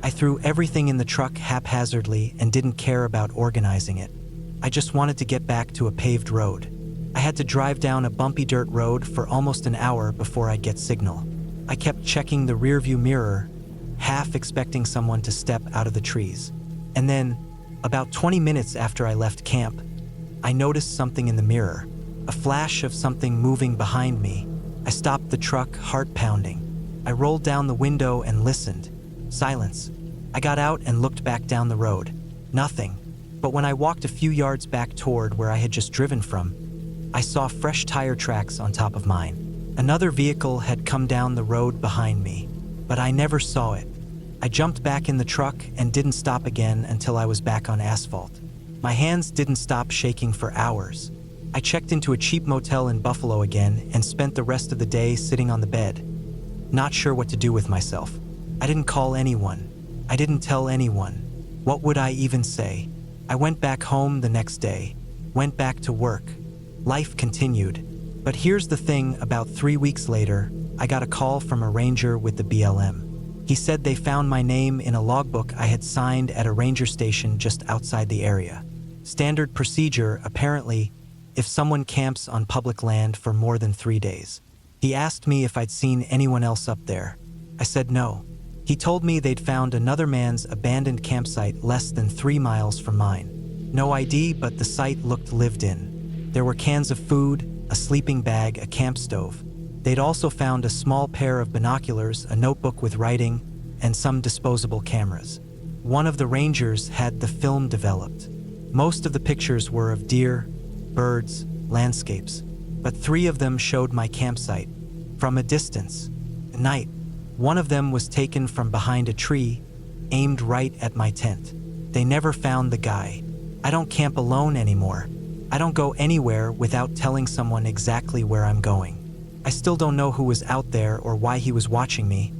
I threw everything in the truck haphazardly and didn't care about organizing it. I just wanted to get back to a paved road. I had to drive down a bumpy dirt road for almost an hour before I'd get signal. I kept checking the rearview mirror, half expecting someone to step out of the trees. And then, about 20 minutes after I left camp, I noticed something in the mirror, a flash of something moving behind me. I stopped the truck, heart pounding. I rolled down the window and listened. Silence. I got out and looked back down the road. Nothing. But when I walked a few yards back toward where I had just driven from, I saw fresh tire tracks on top of mine. Another vehicle had come down the road behind me, but I never saw it. I jumped back in the truck and didn't stop again until I was back on asphalt. My hands didn't stop shaking for hours. I checked into a cheap motel in Buffalo again and spent the rest of the day sitting on the bed, not sure what to do with myself. I didn't call anyone. I didn't tell anyone. What would I even say? I went back home the next day, went back to work. Life continued. But here's the thing, about 3 weeks later, I got a call from a ranger with the BLM. He said they found my name in a logbook I had signed at a ranger station just outside the area. Standard procedure, apparently, if someone camps on public land for more than 3 days. He asked me if I'd seen anyone else up there. I said no. He told me they'd found another man's abandoned campsite less than 3 miles from mine. No ID, but the site looked lived in. There were cans of food, a sleeping bag, a camp stove. They'd also found a small pair of binoculars, a notebook with writing, and some disposable cameras. One of the rangers had the film developed. Most of the pictures were of deer, birds, landscapes, but 3 of them showed my campsite from a distance. At night, one of them was taken from behind a tree, aimed right at my tent. They never found the guy. I don't camp alone anymore. I don't go anywhere without telling someone exactly where I'm going. I still don't know who was out there or why he was watching me,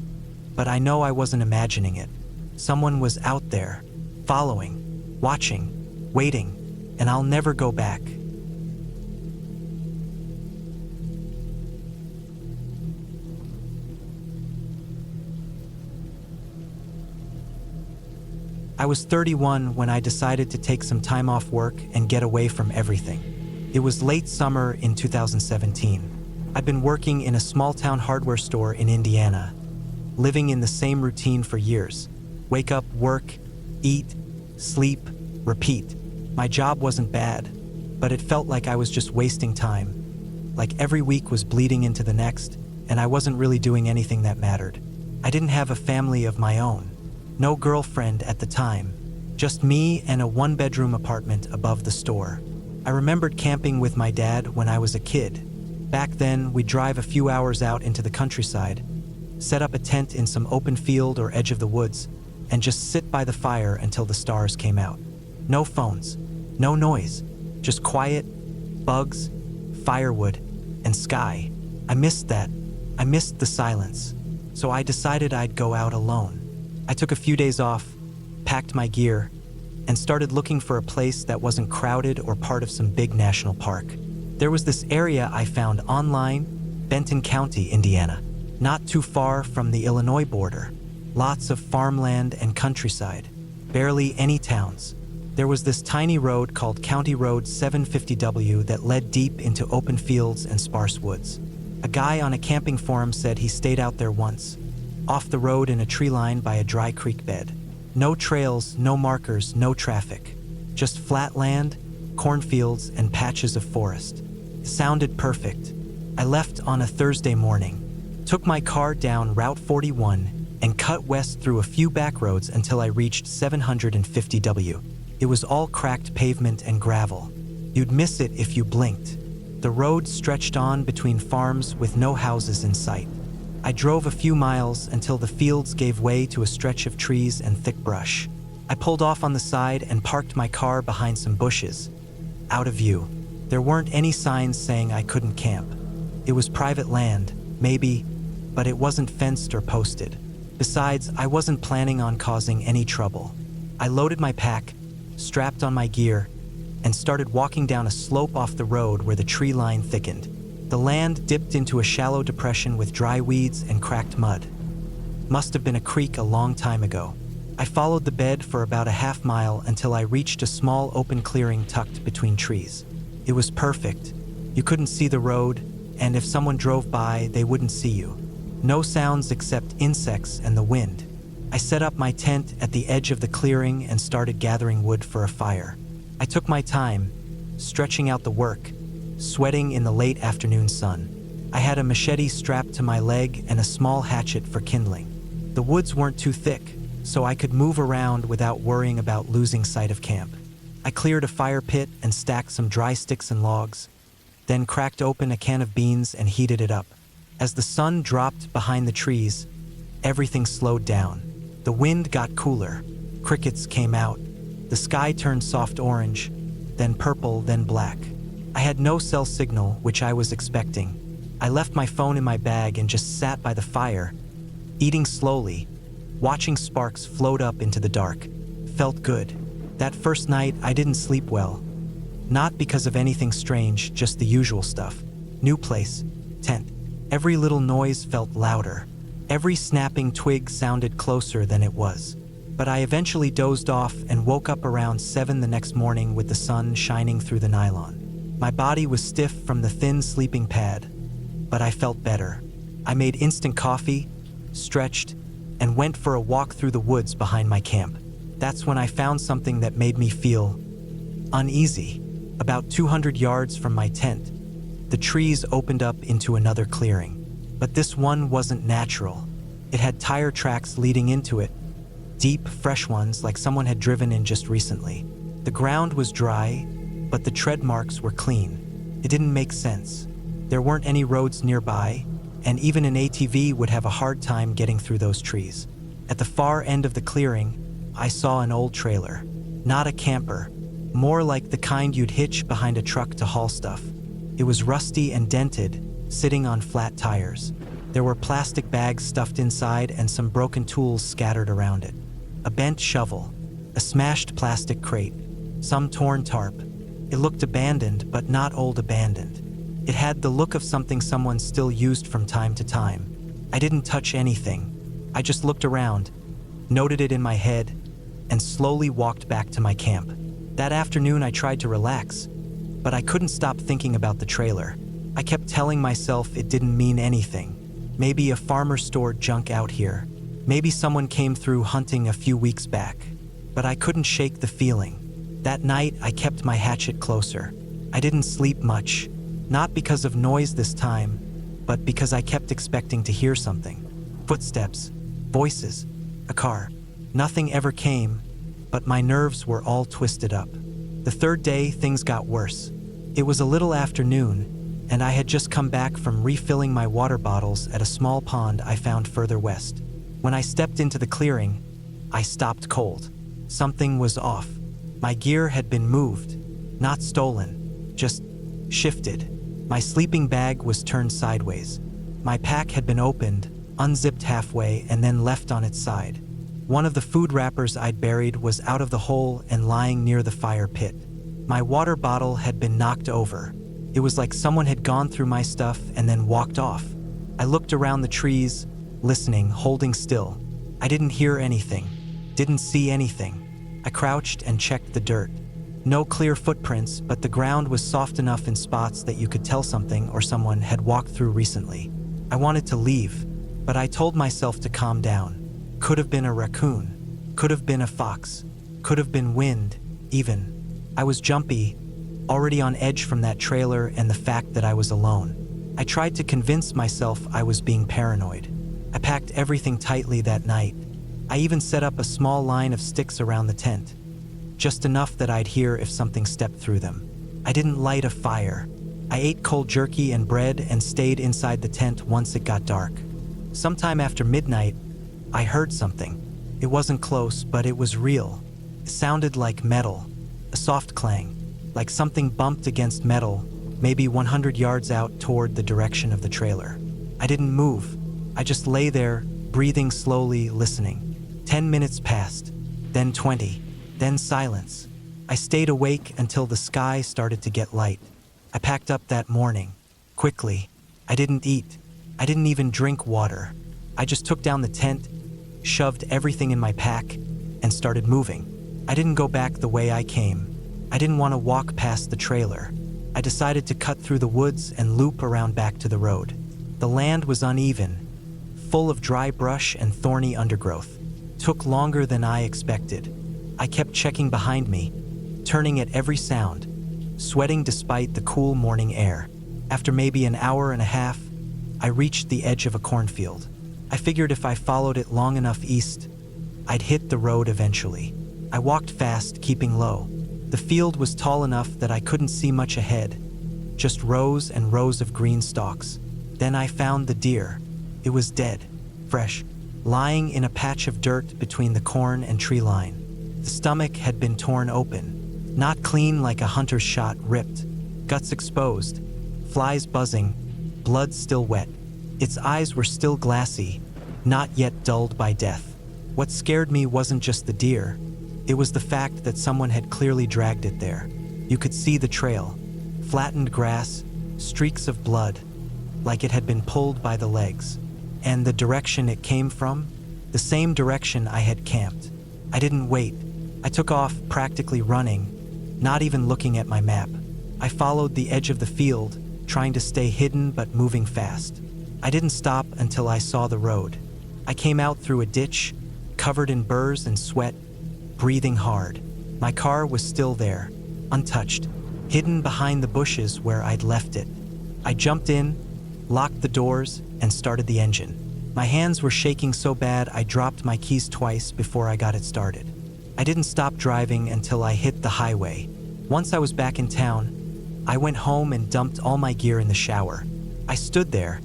but I know I wasn't imagining it. Someone was out there, following, watching, waiting, and I'll never go back. I was 31 when I decided to take some time off work and get away from everything. It was late summer in 2017. I'd been working in a small-town hardware store in Indiana, living in the same routine for years. Wake up, work, eat, sleep, repeat. My job wasn't bad, but it felt like I was just wasting time. Like every week was bleeding into the next, and I wasn't really doing anything that mattered. I didn't have a family of my own. No girlfriend at the time. Just me and a 1-bedroom apartment above the store. I remembered camping with my dad when I was a kid. Back then, we'd drive a few hours out into the countryside, set up a tent in some open field or edge of the woods, and just sit by the fire until the stars came out. No phones, no noise, just quiet, bugs, firewood, and sky. I missed that. I missed the silence. So I decided I'd go out alone. I took a few days off, packed my gear, and started looking for a place that wasn't crowded or part of some big national park. There was this area I found online, Benton County, Indiana, not too far from the Illinois border. Lots of farmland and countryside, barely any towns. There was this tiny road called County Road 750W that led deep into open fields and sparse woods. A guy on a camping forum said he stayed out there once, off the road in a tree line by a dry creek bed. No trails, no markers, no traffic. Just flat land, cornfields, and patches of forest. It sounded perfect. I left on a Thursday morning, took my car down Route 41, and cut west through a few back roads until I reached 750W. It was all cracked pavement and gravel. You'd miss it if you blinked. The road stretched on between farms with no houses in sight. I drove a few miles until the fields gave way to a stretch of trees and thick brush. I pulled off on the side and parked my car behind some bushes, out of view. There weren't any signs saying I couldn't camp. It was private land, maybe, but it wasn't fenced or posted. Besides, I wasn't planning on causing any trouble. I loaded my pack, strapped on my gear, and started walking down a slope off the road where the tree line thickened. The land dipped into a shallow depression with dry weeds and cracked mud. Must have been a creek a long time ago. I followed the bed for about a half mile until I reached a small open clearing tucked between trees. It was perfect. You couldn't see the road, and if someone drove by, they wouldn't see you. No sounds except insects and the wind. I set up my tent at the edge of the clearing and started gathering wood for a fire. I took my time, stretching out the work, sweating in the late afternoon sun. I had a machete strapped to my leg and a small hatchet for kindling. The woods weren't too thick, so I could move around without worrying about losing sight of camp. I cleared a fire pit and stacked some dry sticks and logs, then cracked open a can of beans and heated it up. As the sun dropped behind the trees, everything slowed down. The wind got cooler, crickets came out, the sky turned soft orange, then purple, then black. I had no cell signal, which I was expecting. I left my phone in my bag and just sat by the fire, eating slowly, watching sparks float up into the dark. Felt good. That first night, I didn't sleep well. Not because of anything strange, just the usual stuff. New place, tent. Every little noise felt louder. Every snapping twig sounded closer than it was. But I eventually dozed off and woke up around 7 the next morning with the sun shining through the nylon. My body was stiff from the thin sleeping pad, but I felt better. I made instant coffee, stretched, and went for a walk through the woods behind my camp. That's when I found something that made me feel uneasy. About 200 yards from my tent, the trees opened up into another clearing. But this one wasn't natural. It had tire tracks leading into it, deep, fresh ones like someone had driven in just recently. The ground was dry, but the tread marks were clean. It didn't make sense. There weren't any roads nearby, and even an ATV would have a hard time getting through those trees. At the far end of the clearing, I saw an old trailer. Not a camper, more like the kind you'd hitch behind a truck to haul stuff. It was rusty and dented, sitting on flat tires. There were plastic bags stuffed inside and some broken tools scattered around it. A bent shovel, a smashed plastic crate, some torn tarp. It looked abandoned, but not old abandoned. It had the look of something someone still used from time to time. I didn't touch anything. I just looked around, noted it in my head, and slowly walked back to my camp. That afternoon I tried to relax, but I couldn't stop thinking about the trailer. I kept telling myself it didn't mean anything. Maybe a farmer stored junk out here. Maybe someone came through hunting a few weeks back. But I couldn't shake the feeling. That night I kept my hatchet closer. I didn't sleep much, not because of noise this time, but because I kept expecting to hear something. Footsteps, voices, a car. Nothing ever came, but my nerves were all twisted up. The third day, things got worse. It was a little after noon, and I had just come back from refilling my water bottles at a small pond I found further west. When I stepped into the clearing, I stopped cold. Something was off. My gear had been moved, not stolen, just shifted. My sleeping bag was turned sideways. My pack had been opened, unzipped halfway, and then left on its side. One of the food wrappers I'd buried was out of the hole and lying near the fire pit. My water bottle had been knocked over. It was like someone had gone through my stuff and then walked off. I looked around the trees, listening, holding still. I didn't hear anything, didn't see anything. I crouched and checked the dirt. No clear footprints, but the ground was soft enough in spots that you could tell something or someone had walked through recently. I wanted to leave, but I told myself to calm down. Could have been a raccoon, could have been a fox, could have been wind, even. I was jumpy, already on edge from that trailer and the fact that I was alone. I tried to convince myself I was being paranoid. I packed everything tightly that night. I even set up a small line of sticks around the tent, just enough that I'd hear if something stepped through them. I didn't light a fire. I ate cold jerky and bread and stayed inside the tent once it got dark. Sometime after midnight, I heard something. It wasn't close, but it was real. It sounded like metal, a soft clang, like something bumped against metal, maybe 100 yards out toward the direction of the trailer. I didn't move. I just lay there, breathing slowly, listening. 10 minutes passed, then 20, then silence. I stayed awake until the sky started to get light. I packed up that morning, quickly. I didn't eat. I didn't even drink water. I just took down the tent, shoved everything in my pack, and started moving. I didn't go back the way I came. I didn't want to walk past the trailer. I decided to cut through the woods and loop around back to the road. The land was uneven, full of dry brush and thorny undergrowth. Took longer than I expected. I kept checking behind me, turning at every sound, sweating despite the cool morning air. After maybe an hour and a half, I reached the edge of a cornfield. I figured if I followed it long enough east, I'd hit the road eventually. I walked fast, keeping low. The The field was tall enough that I couldn't see much ahead, just rows and rows of green stalks. Then I found the deer. It was dead, fresh, lying in a patch of dirt between the corn and tree line. The stomach had been torn open, not clean like a hunter's shot, ripped, guts exposed, flies buzzing, blood still wet. Its eyes were still glassy, not yet dulled by death. What scared me wasn't just the deer. It was the fact that someone had clearly dragged it there. You could see the trail, flattened grass, streaks of blood, like it had been pulled by the legs. And the direction it came from? The same direction I had camped. I didn't wait. I took off, practically running, not even looking at my map. I followed the edge of the field, trying to stay hidden but moving fast. I didn't stop until I saw the road. I came out through a ditch, covered in burrs and sweat, breathing hard. My car was still there, untouched, hidden behind the bushes where I'd left it. I jumped in, locked the doors, and started the engine. My hands were shaking so bad I dropped my keys twice before I got it started. I didn't stop driving until I hit the highway. Once I was back in town, I went home and dumped all my gear in the shower. I stood there,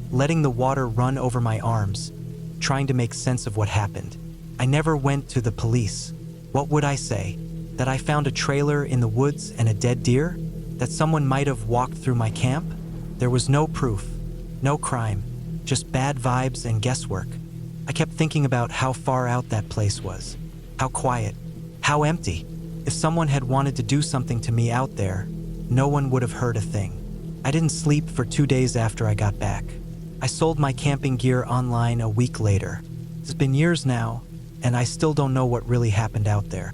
letting the water run over my arms, trying to make sense of what happened. I never went to the police. What would I say? That I found a trailer in the woods and a dead deer? That someone might have walked through my camp? There was no proof, no crime, just bad vibes and guesswork. I kept thinking about how far out that place was, how quiet, how empty. If someone had wanted to do something to me out there, no one would have heard a thing. I didn't sleep for 2 days after I got back. I sold my camping gear online a week later. It's been years now, and I still don't know what really happened out there.